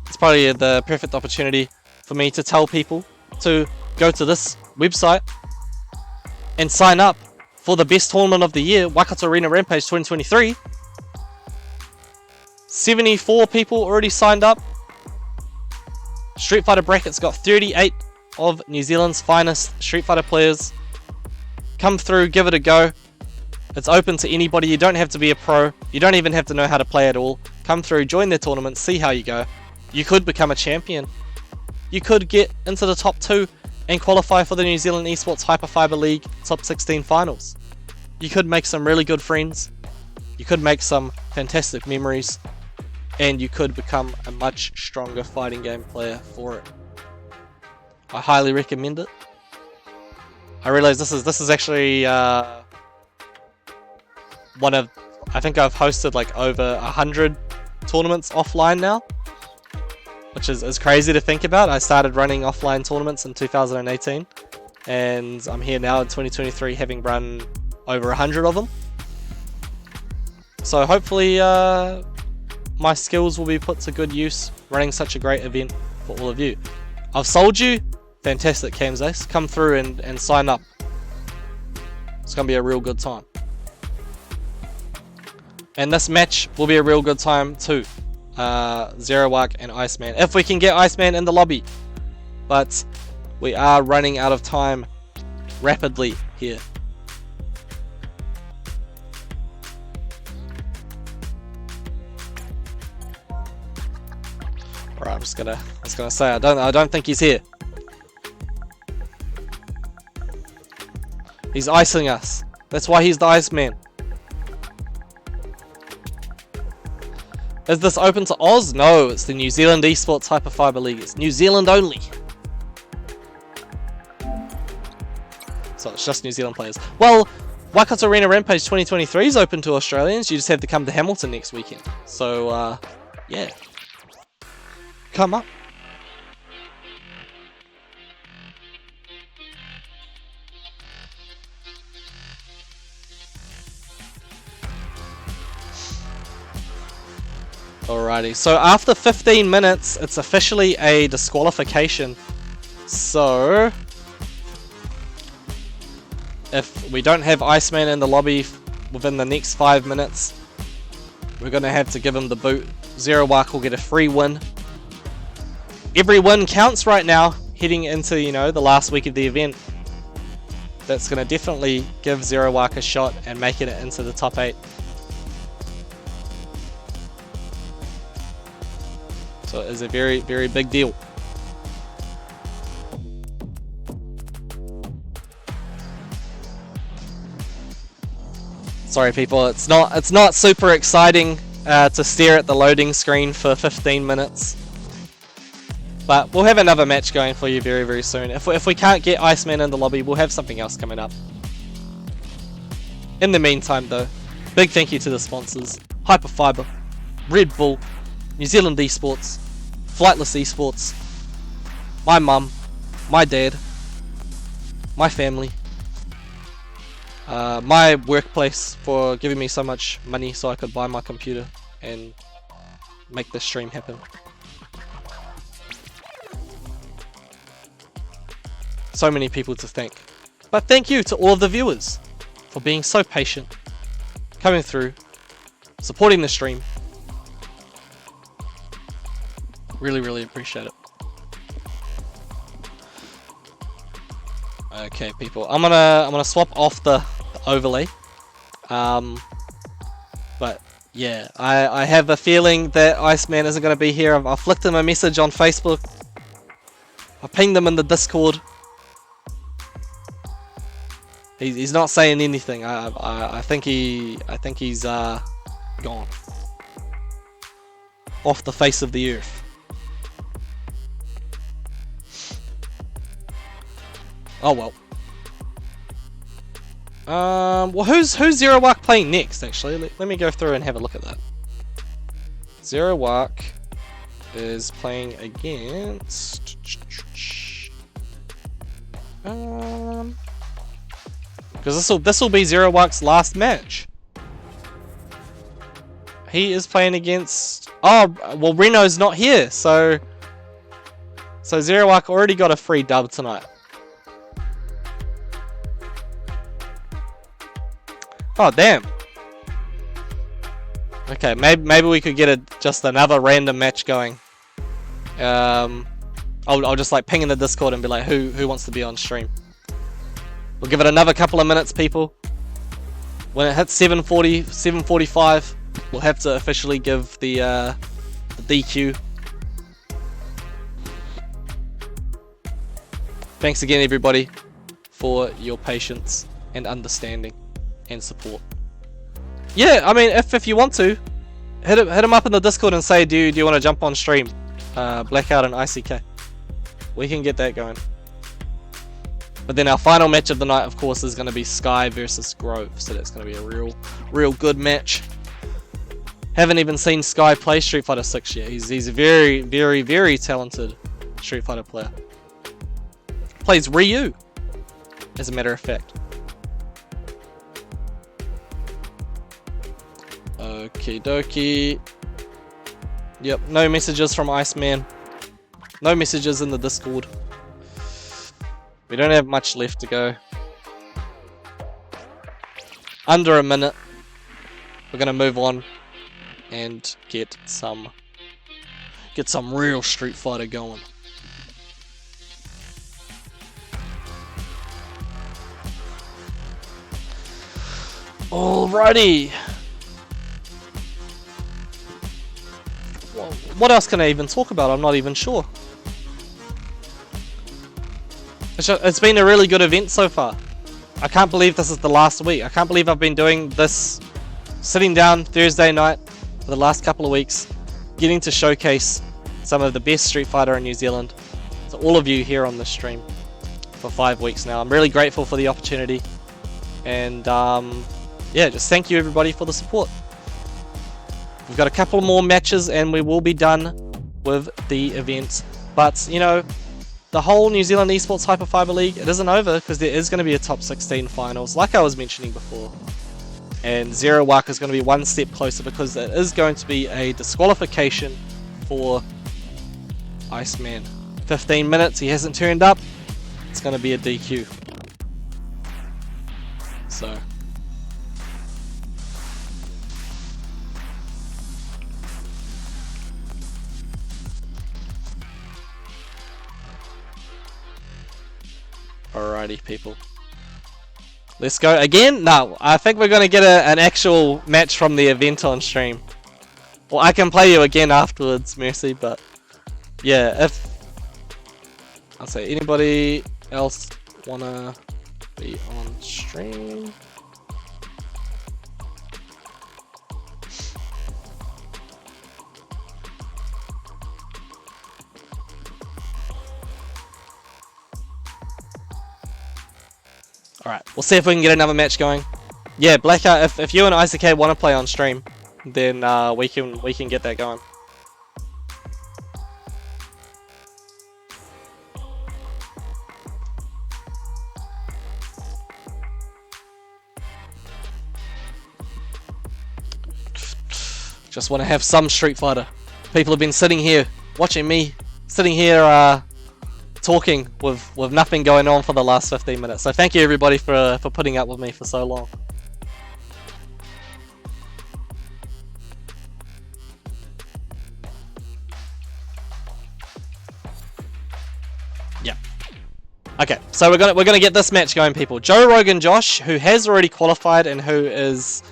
It's probably the perfect opportunity for me to tell people to go to this website and sign up for the best tournament of the year, Waikato Arena Rampage 2023. 74 people already signed up. Street Fighter Bracket's got 38 of New Zealand's finest Street Fighter players. Come through, give it a go. It's open to anybody. You don't have to be a pro. You don't even have to know how to play at all. Come through, join their tournament, see how you go. You could become a champion. You could get into the top 2 and qualify for the New Zealand Esports Hyperfibre League top 16 finals. You could make some really good friends. You could make some fantastic memories. And you could become a much stronger fighting game player for it. I highly recommend it. I realize this is actually one of I think I've hosted like over 100 tournaments offline now, which is crazy to think about. I started running offline tournaments in 2018, and I'm here now in 2023 having run over 100 of them. So hopefully my skills will be put to good use running such a great event for all of you. I've sold you. Fantastic, Kamsace. Come through and sign up. It's going to be a real good time. And this match will be a real good time too. Zerowak and Iceman. If we can get Iceman in the lobby. But we are running out of time rapidly here. Alright, I'm just gonna say I don't think he's here. He's icing us. That's why he's the Iceman. Is this open to Oz? No, it's the New Zealand Esports Hyperfibre League. It's New Zealand only. So it's just New Zealand players. Well, Waikato Arena Rampage 2023 is open to Australians. You just have to come to Hamilton next weekend. So, yeah. Come up. Alrighty, so after 15 minutes, it's officially a disqualification. So, if we don't have Iceman in the lobby within the next 5 minutes, we're going to have to give him the boot. Zerowak will get a free win. Every win counts right now, heading into, you know, the last week of the event. That's going to definitely give Zerowak a shot and making it into the top 8. So it is a very, very big deal. Sorry people, it's not super exciting to stare at the loading screen for 15 minutes. But we'll have another match going for you very, very soon. If we can't get Iceman in the lobby, we'll have something else coming up. In the meantime though, big thank you to the sponsors. Hyperfibre, Red Bull, New Zealand Esports, Flightless Esports, my mum, my dad, my family, my workplace for giving me so much money so I could buy my computer and make this stream happen. So many people to thank. But thank you to all of the viewers for being so patient, coming through, supporting the stream. Really, really appreciate it. Okay, people. I'm gonna swap off the overlay. But yeah, I have a feeling that Iceman isn't gonna be here. I've flicked him a message on Facebook. I pinged him in the Discord. He's not saying anything. I think he's gone off the face of the earth. Oh well. Well, who's Zerowak playing next? Actually, let me go through and have a look at that. Zerowak is playing against. Because this will be Zerowak's last match. He is playing against. Oh, well, Reno's not here, so Zerowak already got a free dub tonight. Oh damn. Okay, maybe we could get just another random match going. I'll just like ping in the Discord and be like, who wants to be on stream? We'll give it another couple of minutes, people. When it hits 7:40, 7:45, we'll have to officially give the DQ. Thanks again, everybody, for your patience and understanding and support. Yeah, I mean, if you want to, hit him up in the Discord and say, do you want to jump on stream? Blackout and ICK. We can get that going. But then our final match of the night, of course, is going to be Sky versus Grove. So that's going to be a real good match. Haven't even seen Sky play Street Fighter 6 yet. He's a very, very, very talented Street Fighter player. Plays Ryu, as a matter of fact. Okie dokie. Yep, no messages from Iceman. No messages in the Discord. We don't have much left to go. Under a minute. We're gonna move on and get some real Street Fighter going. Alrighty. Well, what else can I even talk about? I'm not even sure. It's been a really good event so far. I can't believe this is the last week. I can't believe I've been doing this, sitting down Thursday night for the last couple of weeks, getting to showcase some of the best Street Fighter in New Zealand to all of you here on the stream for 5 weeks now. I'm really grateful for the opportunity, and yeah, just thank you everybody for the support. We've got a couple more matches and we will be done with the event, but you know, the whole New Zealand Esports Hyperfibre League, it isn't over, because there is going to be a top 16 finals, like I was mentioning before. And Zero Waka is going to be one step closer, because it is going to be a disqualification for Iceman. 15 minutes, he hasn't turned up, it's going to be a DQ. So... Alrighty, people. Let's go again. No, I think we're gonna get an actual match from the event on stream. Well, I can play you again afterwards, Mercy. But yeah, if I'll say anybody else wanna be on stream. Alright, we'll see if we can get another match going. Yeah, Blackout, if you and Isaac want to play on stream, then we can get that going. Just want to have some Street Fighter. People have been sitting here, watching me, sitting here talking with nothing going on for the last 15 minutes. So thank you everybody for putting up with me for so long. Yeah. Okay, so we're gonna get this match going, people. Joe Rogan Josh, who has already qualified and who is,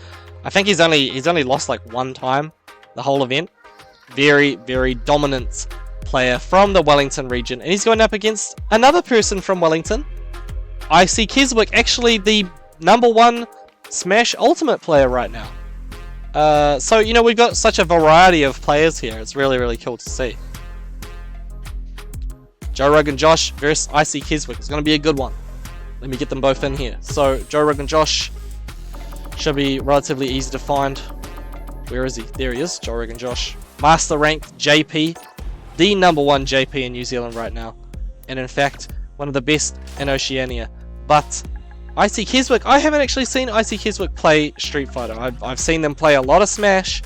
I think he's only lost like one time the whole event. Very, very dominant player from the Wellington region, and he's going up against another person from Wellington, IC Keswick, actually the #1 Smash Ultimate player right now. So you know, we've got such a variety of players here. It's really, really cool to see. Joe Rogan Josh versus IC Keswick. It's going to be a good one. Let me get them both in here. So Joe Rogan Josh should be relatively easy to find. Where is he? There he is. Joe Rogan Josh, Master Ranked JP. The #1 JP in New Zealand right now, and in fact one of the best in Oceania. But IC Keswick, I haven't actually seen IC Keswick play Street Fighter. I've seen them play a lot of Smash.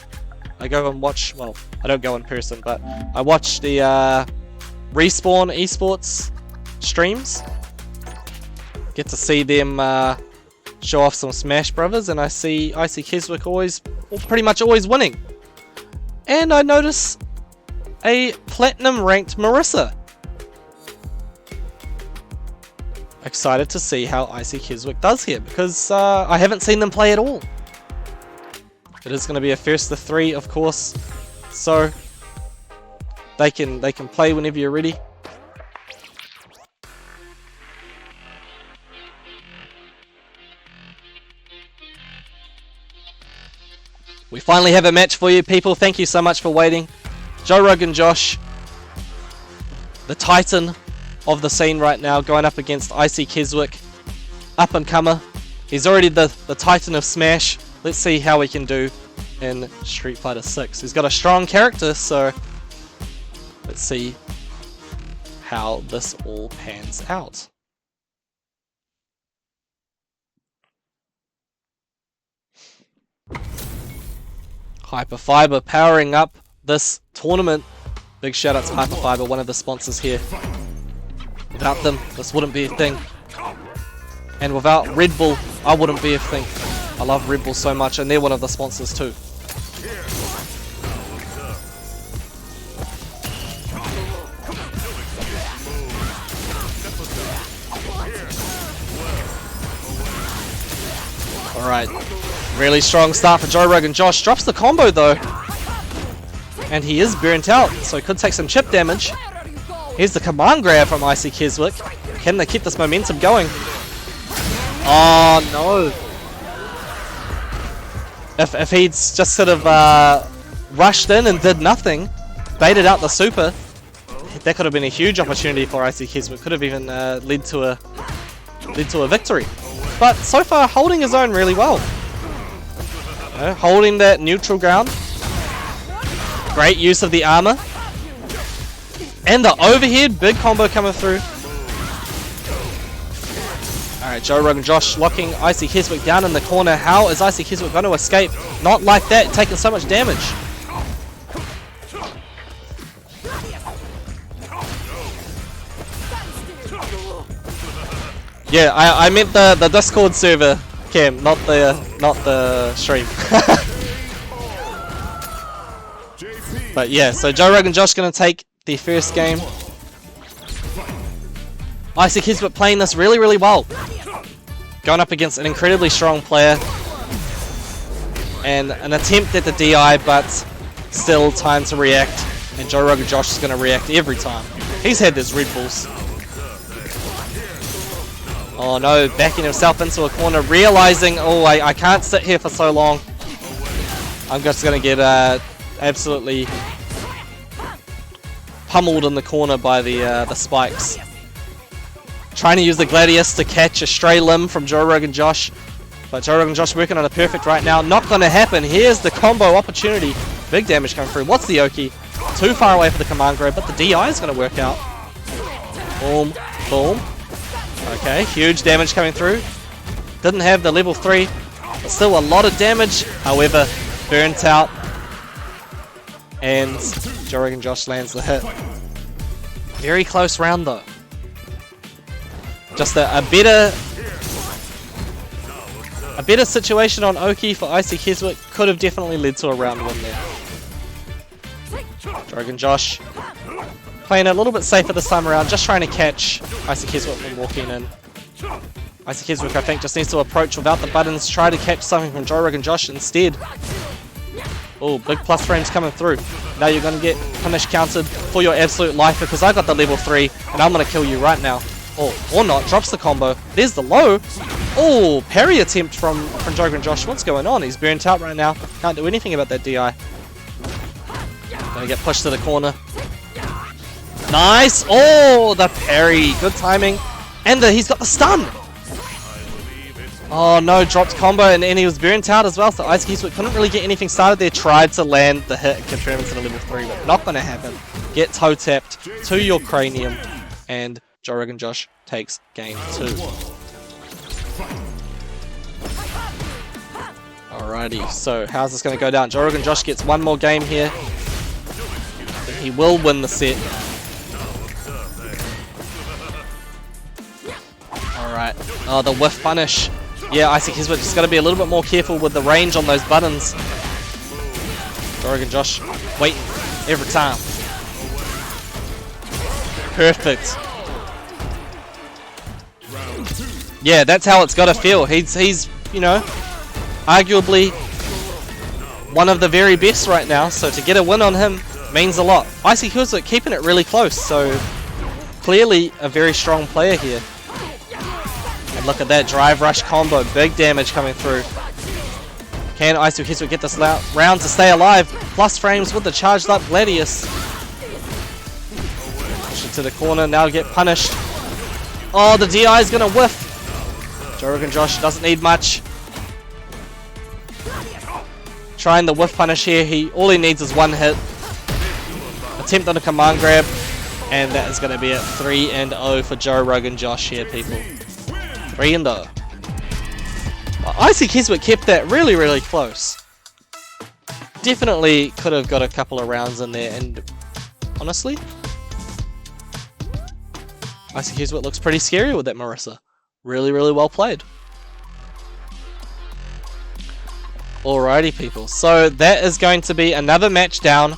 I go and watch, well, I don't go in person, but I watch the Respawn Esports streams. Get to see them show off some Smash Brothers, and I see IC Keswick pretty much always winning. And I notice a platinum ranked Marissa. Excited to see how IC Keswick does here, because I haven't seen them play at all. It is going to be a first to 3, of course, so they can play whenever you're ready. We finally have a match for you, people. Thank you so much for waiting. Joe Rogan Josh, the titan of the scene right now, going up against IC Keswick, up and comer. He's already the titan of Smash. Let's see how we can do in Street Fighter 6. He's got a strong character, so let's see how this all pans out. Hyperfibre powering up this tournament. Big shout out to Hyperfibre, one of the sponsors here. Without them, this wouldn't be a thing. And without Red Bull, I wouldn't be a thing. I love Red Bull so much, and they're one of the sponsors too. Alright, really strong start for Joe Rogan. Josh drops the combo though. And he is burnt out, so he could take some chip damage. Here's the command grab from Icy Keswick. Can they keep this momentum going? Oh no. If he'd just sort of rushed in and did nothing, baited out the super, that could have been a huge opportunity for Icy Keswick. Could have even led to a victory. But so far, holding his own really well. You know, holding that neutral ground. Great use of the armor. And the overhead, big combo coming through. Alright, Joe Rogan Josh locking Icy Keswick down in the corner. How is Icy Keswick going to escape? Not like that, taking so much damage. Yeah, I meant the Discord server, Cam, not the stream. But yeah, so Joe Rogan Josh gonna take the first game. Icy Keswick playing this really, really well. Going up against an incredibly strong player. And an attempt at the DI, but still time to react. And Joe Rogan Josh is gonna react every time. He's had his Red Bulls. Oh no, backing himself into a corner, realizing, oh, I can't sit here for so long. I'm just going to get absolutely pummeled in the corner by the spikes. Trying to use the Gladius to catch a stray limb from Joe Rogan Josh. But Joe Rogan Josh working on a perfect right now. Not going to happen. Here's the combo opportunity. Big damage coming through. What's the Oki? Too far away for the command grab, but the DI is going to work out. Boom, boom. Okay, huge damage coming through. Didn't have the level 3, but still a lot of damage. However, burnt out. And Joe Rogan Josh lands the hit. Very close round though. Just a better situation on Oki for Icy Keswick could have definitely led to a round win there. Joe Rogan Josh playing a little bit safer this time around, just trying to catch Icy Keswick from walking in. Icy Keswick, I think, just needs to approach without the buttons, try to catch something from Joe Rogan Josh instead. Oh, big plus frames coming through. Now you're going to get punish counted for your absolute life because I got the level 3 and I'm going to kill you right now. Oh, or not, drops the combo. There's the low. Oh, parry attempt from Joe Rogan Josh. What's going on? He's burnt out right now. Can't do anything about that DI. Gonna get pushed to the corner. Nice! Oh, the parry. Good timing. And he's got the stun! Oh no, dropped combo and he was burnt out as well, so Icy Keswick couldn't really get anything started there. Tried to land the hit and confirm into the level 3, but not going to happen. Get toe tapped to your cranium, and Joe Rogan Josh takes game 2. Alrighty, so how's this going to go down? Joe Rogan Josh gets one more game here. He will win the set. Alright. Oh, the whiff punish. Yeah, Icy Keswick just got to be a little bit more careful with the range on those buttons. Joe Rogan Josh waiting every time. Perfect. Yeah, that's how it's got to feel. He's you know, arguably one of the very best right now, so to get a win on him means a lot. Icy Keswick keeping it really close, so clearly a very strong player here. And look at that drive rush combo, big damage coming through. Can Icy Keswick get this round to stay alive? Plus frames with the charged up Gladius. Push it to the corner, now get punished. Oh, the DI is going to whiff. Joe Rogan Josh doesn't need much. Trying the whiff punish here. All he needs is one hit. Attempt on a command grab. And that is going to be it. 3-0 for Joe Rogan Josh here, people. 3-0. Icy Keswick kept that really, really close. Definitely could have got a couple of rounds in there, and honestly, Icy Keswick looks pretty scary with that Marissa. Really, really well played. Alrighty, people. So that is going to be another match down,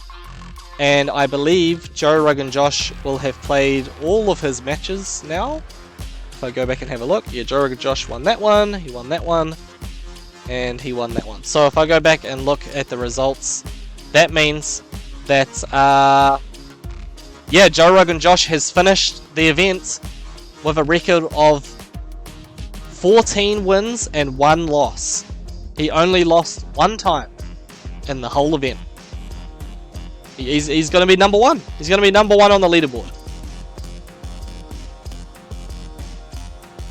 and I believe Joe Rogan Josh will have played all of his matches now. If I go back and have a look, yeah, Joe Rogan Josh won that one, he won that one, and he won that one. So if I go back and look at the results, that means that, yeah, Joe Rogan Josh has finished the event with a record of 14 wins and 1 loss. He only lost 1 time in the whole event. He's going to be number 1. He's going to be number 1 on the leaderboard.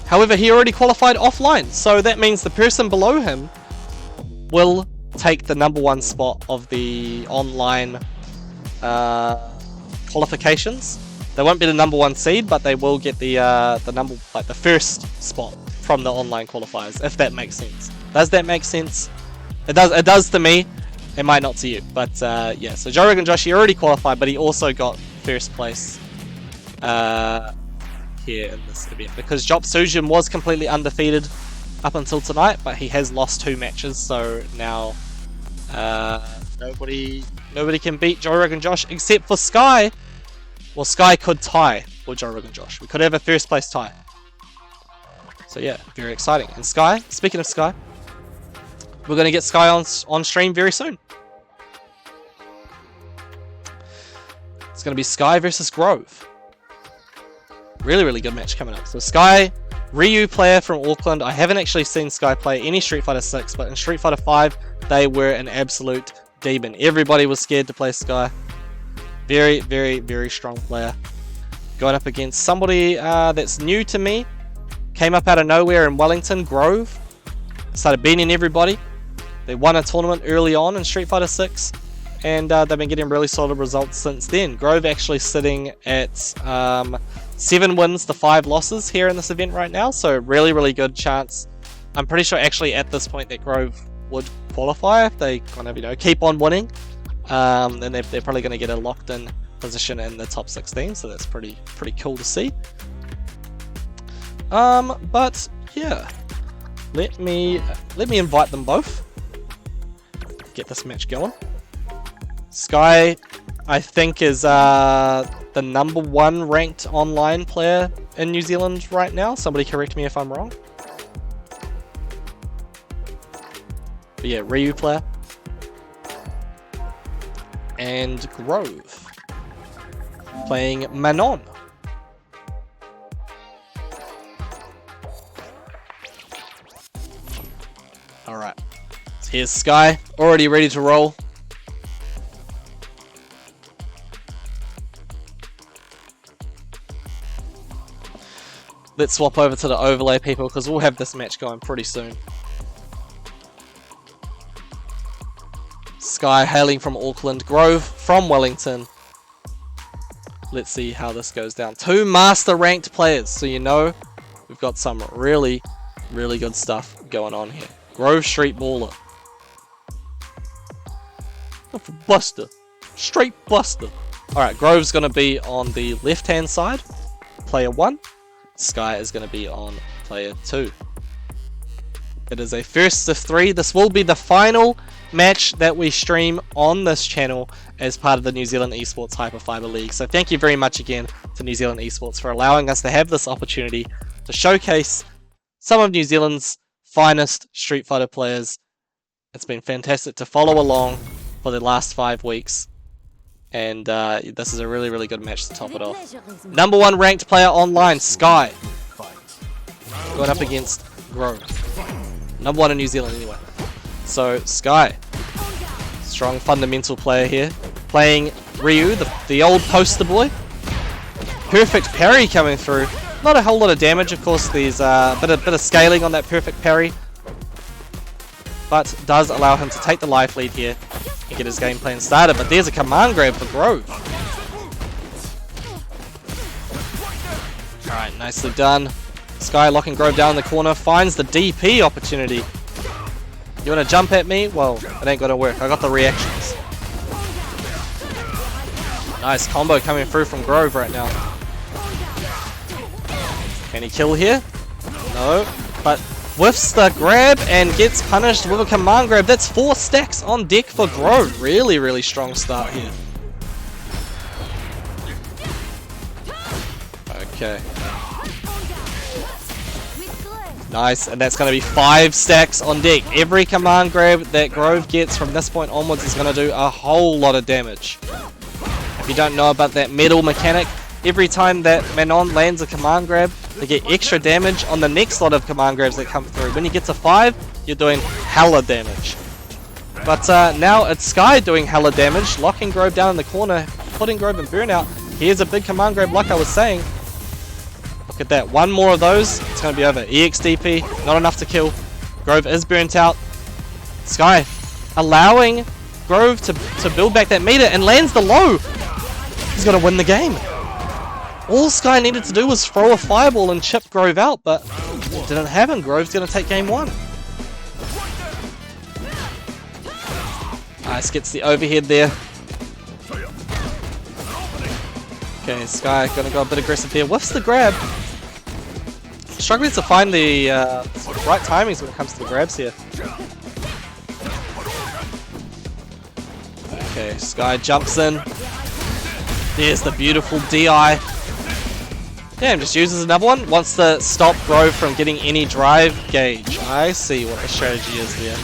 However, he already qualified offline, so that means the person below him will take the number 1 spot of the online qualifications. They won't be the number 1 seed, but they will get the the first spot from the online qualifiers, if that makes sense. Does that make sense? It does. It does to me. It might not to you, but yeah. So Joe Rogan Josh, he already qualified, but he also got first place here in this event because Jop Sujin was completely undefeated up until tonight, but he has lost 2 matches, so now nobody can beat Joe Rogan Josh except for Sky. Well, Sky could tie with Joe Rogan Josh. We could have a first place tie. So yeah, very exciting. And Sky, speaking of Sky, we're going to get Sky on stream very soon. It's going to be Sky versus Grove. Really, really good match coming up. So Sky, Ryu player from Auckland. I haven't actually seen Sky play any Street Fighter 6, but in Street Fighter 5, they were an absolute demon. Everybody was scared to play Sky. Very, very, very strong player. Going up against somebody that's new to me. Came up out of nowhere in Wellington, Grove. Started beating everybody. They won a tournament early on in Street Fighter 6. And they've been getting really solid results since then. Grove actually sitting at 7 wins to 5 losses here in this event right now. So really, really good chance. I'm pretty sure actually at this point that Grove would qualify if they kind of, keep on winning. Then they're probably going to get a locked-in position in the top 16. So that's pretty cool to see. But yeah, let me invite them both. Get this match going. Sky, I think, is the number 1 ranked online player in New Zealand right now. Somebody correct me if I'm wrong. But yeah, Ryu player. And Grove playing Manon. Alright, so here's Sky, already ready to roll. Let's swap over to the overlay, people, because we'll have this match going pretty soon. Sky hailing from Auckland, Grove from Wellington. Let's see how this goes down. 2 master ranked players, so we've got some really, really good stuff going on here. Grove Street Baller. Buster. Straight Buster. Alright, Grove's going to be on the left hand side. Player 1. Sky is going to be on player 2. It is a first of 3. This will be the final match that we stream on this channel as part of the New Zealand Esports Hyperfibre League. So thank you very much again to New Zealand Esports for allowing us to have this opportunity to showcase some of New Zealand's finest Street Fighter players. It's been fantastic to follow along for the last 5 weeks. And this is a really, really good match to top it off. Number 1 ranked player online, Sky. Going up against Grove. Number 1 in New Zealand anyway. So, Sky. Strong fundamental player here. Playing Ryu, the old poster boy. Perfect parry coming through. Not a whole lot of damage, of course. There's a bit of scaling on that perfect parry. but does allow him to take the life lead here and get his game plan started. But there's a command grab for Grove. Alright, nicely done. Sky locking Grove down in the corner, finds the DP opportunity. You want to jump at me? Well, it ain't gonna work. I got the reactions. Nice combo coming through from Grove right now. Can he kill here? No, but whiffs the grab and gets punished with a command grab. That's 4 stacks on deck for Grove. Really, really strong start here. Okay. Nice, and that's going to be 5 stacks on deck. Every command grab that Grove gets from this point onwards is going to do a whole lot of damage. If you don't know about that medal mechanic, every time that Manon lands a command grab, they get extra damage on the next lot of command grabs that come through. When you get to 5, you're doing hella damage. But now it's Sky doing hella damage, locking Grove down in the corner, putting Grove in burnout. Here's a big command grab like I was saying. Look at that, 1 more of those, it's going to be over. EXDP, not enough to kill. Grove is burnt out. Sky allowing Grove to build back that meter and lands the low. He's going to win the game. All Sky needed to do was throw a fireball and chip Grove out, but it didn't happen. Grove's going to take game 1. Nice, gets the overhead there. Okay, Sky going to go a bit aggressive there. Whiffs the grab. Struggling to find the right timings when it comes to the grabs here. Okay, Sky jumps in. There's the beautiful DI. Damn, just uses another one. Wants to stop Grove from getting any drive gauge. I see what the strategy is there.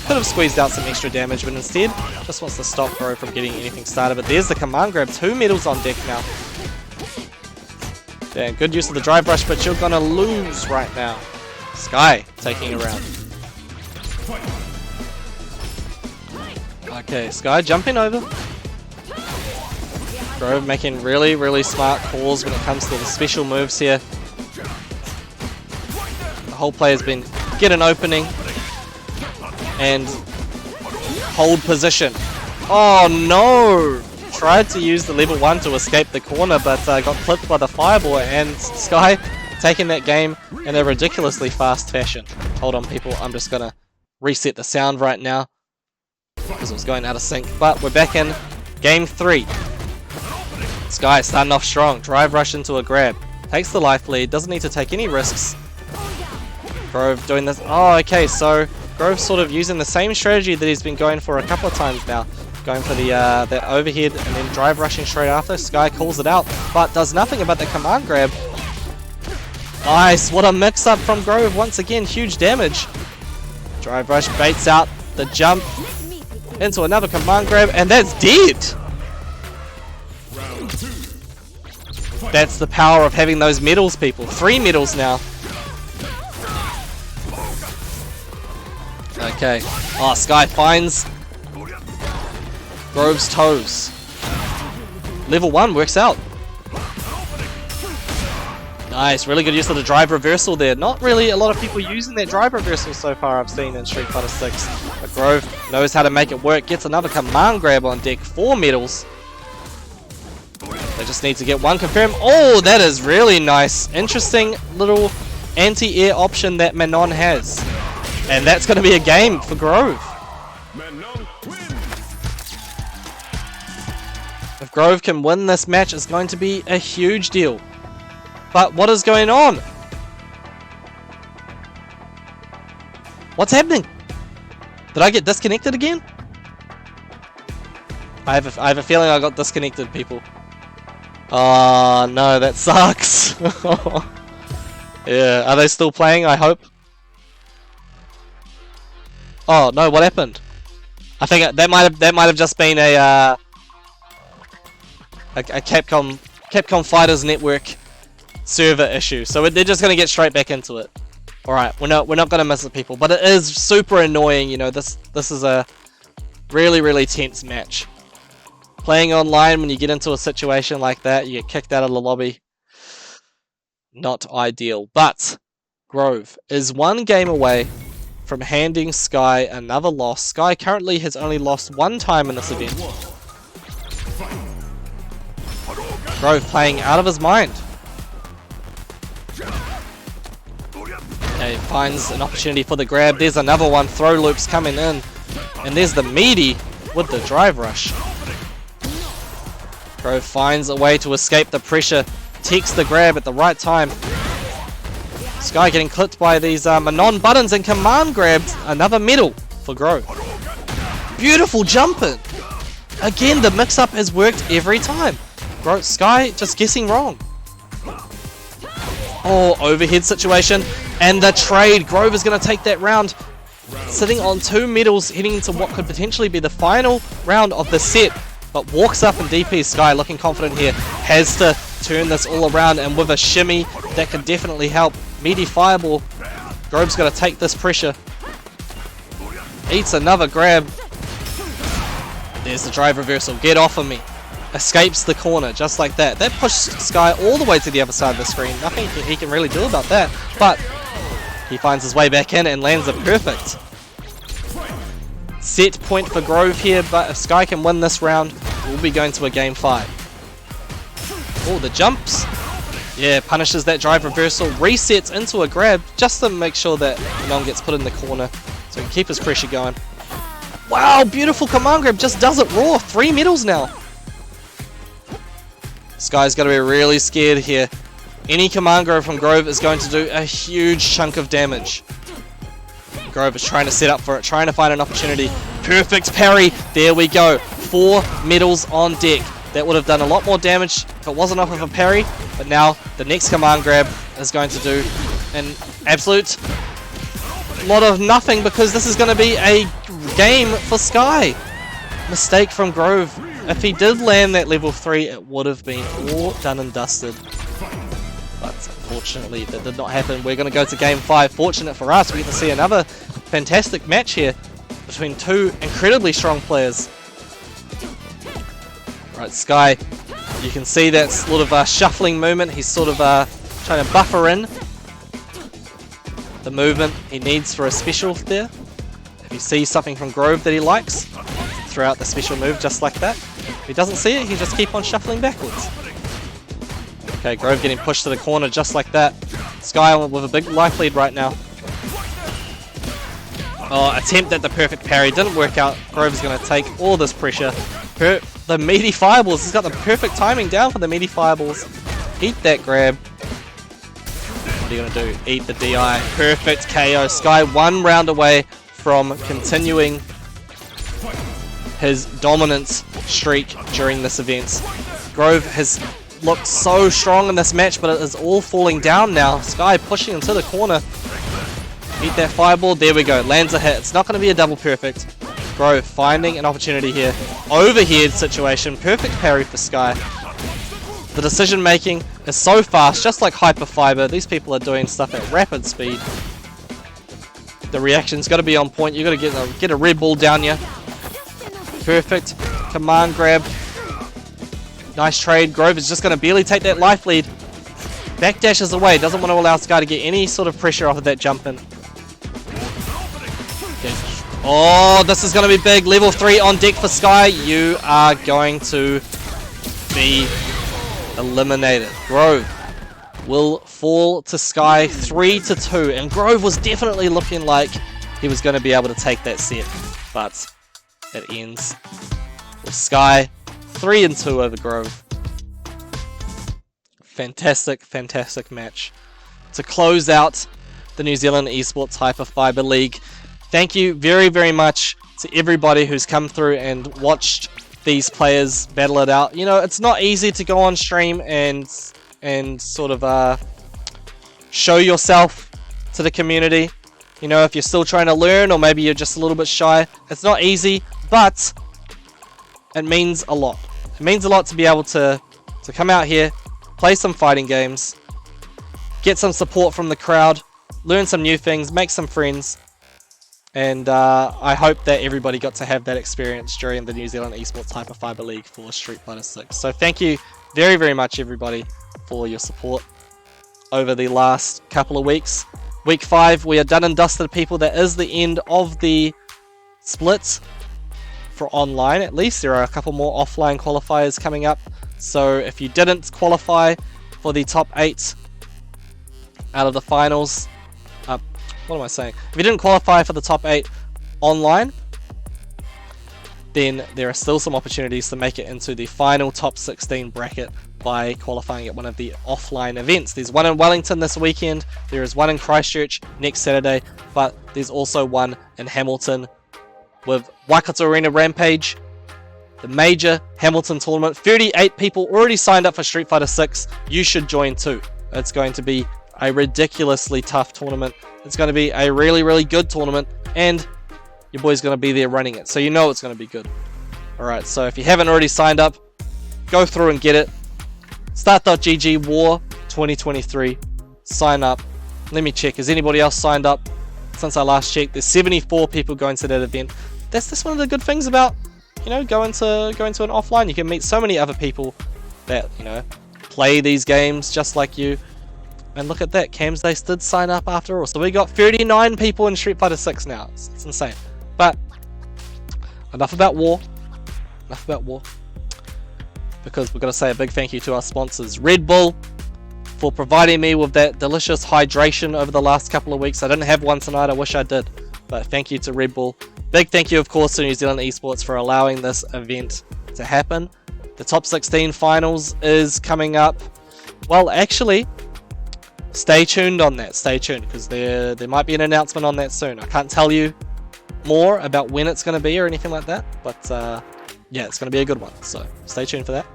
Could have squeezed out some extra damage, but instead just wants to stop Grove from getting anything started. But there's the command grab. 2 medals on deck now. Damn, good use of the drive rush, but you're gonna lose right now. Sky taking a round. Okay, Sky jumping over. Grove making really, really smart calls when it comes to the special moves here. The whole play has been get an opening and hold position. Oh no! Tried to use the level 1 to escape the corner, but got clipped by the fireball, and Sky taking that game in a ridiculously fast fashion. Hold on people, I'm just gonna reset the sound right now because it was going out of sync. But we're back in game 3. Sky starting off strong, drive rush into a grab, takes the life lead, doesn't need to take any risks. Grove doing this. Oh, okay, so Grove's sort of using the same strategy that he's been going for a couple of times now. Going for the that overhead and then drive rushing straight after. Sky calls it out, but does nothing about the command grab. Nice, what a mix up from Grove once again, huge damage. Drive rush baits out the jump into another command grab, and that's dead. That's the power of having those medals, people. 3 medals now. Okay. Oh, Sky finds Grove's toes. Level 1 works out. Nice, really good use of the drive reversal there. Not really a lot of people using that drive reversal so far I've seen in Street Fighter 6. But Grove knows how to make it work. Gets another command grab on deck. 4 medals. They just need to get 1 confirmed. Oh, that is really nice. Interesting little anti-air option that Manon has. And that's going to be a game for Grove. If Grove can win this match, it's going to be a huge deal. But what is going on? What's happening? Did I get disconnected again? I have a feeling I got disconnected, people. Oh no, that sucks. Yeah, are they still playing? I hope. Oh no, what happened? I think that might have just been a Capcom Fighters Network server issue. So they're just gonna get straight back into it. All right, we're not gonna miss it, people. But it is super annoying. You know, this is a really tense match. Playing online when you get into a situation like that, you get kicked out of the lobby. Not ideal. But Grove is 1 game away from handing Sky another loss. Sky currently has only lost one time in this event. Grove playing out of his mind. Okay, finds an opportunity for the grab. There's another one. Throw loops coming in. And there's the meaty with the drive rush. Grove finds a way to escape the pressure. Takes the grab at the right time. Sky getting clipped by these Manon buttons and command grabs. Another medal for Grove. Beautiful jumping. Again, the mix-up has worked every time. Sky just guessing wrong. Oh, overhead situation. And the trade. Grove is going to take that round. Sitting on 2 medals, heading into what could potentially be the final round of the set. But walks up and DP. Sky looking confident here. Has to turn this all around. And with a shimmy, that could definitely help. Meaty fireball. Grove's got to take this pressure. Eats another grab. There's the drive reversal. Get off of me. Escapes the corner just like that. That pushed Sky all the way to the other side of the screen. Nothing he can really do about that. But he finds his way back in and lands a perfect. Set point for Grove here, but if Sky can win this round, we'll be going to a game 5. Oh, the jumps. Yeah, punishes that drive reversal. Resets into a grab just to make sure that Manon gets put in the corner so he can keep his pressure going. Wow, beautiful command grab. Just does it raw. 3 medals now. Sky's got to be really scared here. Any command grab from Grove is going to do a huge chunk of damage. Grove is trying to set up for it, trying to find an opportunity. Perfect parry. There we go. 4 medals on deck. That would have done a lot more damage if it wasn't off of a parry. But now the next command grab is going to do an absolute lot of nothing because this is going to be a game for Sky. Mistake from Grove. If he did land that level 3, it would have been all done and dusted. But unfortunately, that did not happen. We're going to go to game 5. Fortunate for us, we get to see another fantastic match here between 2 incredibly strong players. Right, Sky, you can see that sort of shuffling movement. He's sort of trying to buffer in the movement he needs for a special there. If he sees something from Grove that he likes, throw out the special move just like that. If he doesn't see it, he just keep on shuffling backwards. Okay, Grove getting pushed to the corner just like that. Sky with a big life lead right now. Oh, attempt at the perfect parry. Didn't work out. Grove's going to take all this pressure. The meaty fireballs. He's got the perfect timing down for the meaty fireballs. Eat that grab. What are you going to do? Eat the DI. Perfect KO. Sky 1 round away from continuing his dominance streak during this event. Grove has looked so strong in this match, but it is all falling down now. Sky pushing into the corner. Eat that fireball. There we go. Lands a hit. It's not going to be a double perfect. Grove finding an opportunity here. Overhead situation. Perfect parry for Sky. The decision making is so fast, just like Hyperfibre. These people are doing stuff at rapid speed. The reaction's got to be on point. You've got to get a red ball down you. Perfect. Command grab. Nice trade. Grove is just going to barely take that life lead. Backdashes away. Doesn't want to allow Sky to get any sort of pressure off of that jump in. Okay. Oh, this is going to be big. Level 3 on deck for Sky. You are going to be eliminated. Grove will fall to Sky 3-2. And Grove was definitely looking like he was going to be able to take that set. But it ends with Sky 3-2 over Grove. Fantastic, fantastic match to close out the New Zealand Esports Hyperfibre League. Thank you very, very much to everybody who's come through and watched these players battle it out. You know, it's not easy to go on stream and sort of show yourself to the community. You know, if you're still trying to learn or maybe you're just a little bit shy, it's not easy, but it means a lot. It means a lot to be able to come out here, play some fighting games, get some support from the crowd, learn some new things, make some friends, and I hope that everybody got to have that experience during the New Zealand Esports Hyperfibre League for Street Fighter 6. So thank you very, very much everybody for your support over the last couple of weeks. Week 5, we are done and dusted, people. That is the end of the splits for online, at least. There are a couple more offline qualifiers coming up. So if you didn't qualify for the top 8 out of the finals, what am I saying? If you didn't qualify for the top 8 online, then there are still some opportunities to make it into the final top 16 bracket by qualifying at one of the offline events. There's one in Wellington this weekend, there is one in Christchurch next Saturday, but there's also one in Hamilton with Waikato Arena Rampage, the major Hamilton tournament. 38 people already signed up for Street Fighter 6. You should join too. It's going to be a ridiculously tough tournament. It's going to be a really, really good tournament, and your boy's going to be there running it, so you know it's going to be good. Alright, so if you haven't already signed up, go through and get it. Start.gg War 2023. Sign up. Let me check. Has anybody else signed up since I last checked? There's 74 people going to that event. That's one of the good things about, you know, going to an offline. You can meet so many other people that, you know, play these games just like you. And look at that, Camsdace did sign up after all. So we got 39 people in Street Fighter 6 now. It's insane. But enough about war. Enough about war. Because we're going to say a big thank you to our sponsors, Red Bull, for providing me with that delicious hydration over the last couple of weeks. I didn't have one tonight, I wish I did. But thank you to Red Bull. Big thank you, of course, to New Zealand Esports for allowing this event to happen. The top 16 finals is coming up. Well, actually, stay tuned on that. Stay tuned, because there might be an announcement on that soon. I can't tell you more about when it's going to be or anything like that, but yeah, it's going to be a good one, so stay tuned for that.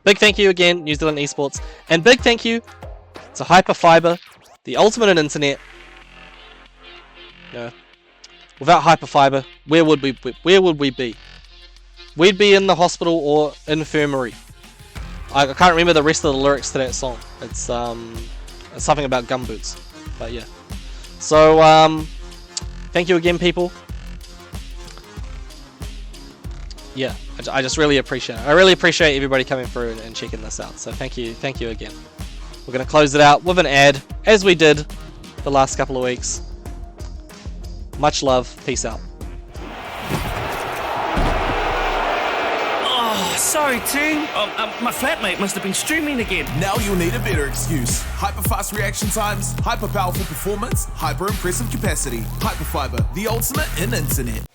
Big thank you again, New Zealand Esports, and big thank you to Hyperfibre, the ultimate in internet. You know, without Hyperfibre, where would we be? We'd be in the hospital or infirmary. I can't remember the rest of the lyrics to that song. It's something about gumboots, but yeah. So thank you again, people. Yeah, I just really appreciate it. I really appreciate everybody coming through and checking this out. So thank you again. We're going to close it out with an ad, as we did the last couple of weeks. Much love. Peace out. Oh, sorry, team. My flatmate must have been streaming again. Now you'll need a better excuse. Hyper-fast reaction times, hyper-powerful performance, hyper-impressive capacity. Hyperfibre, the ultimate in internet.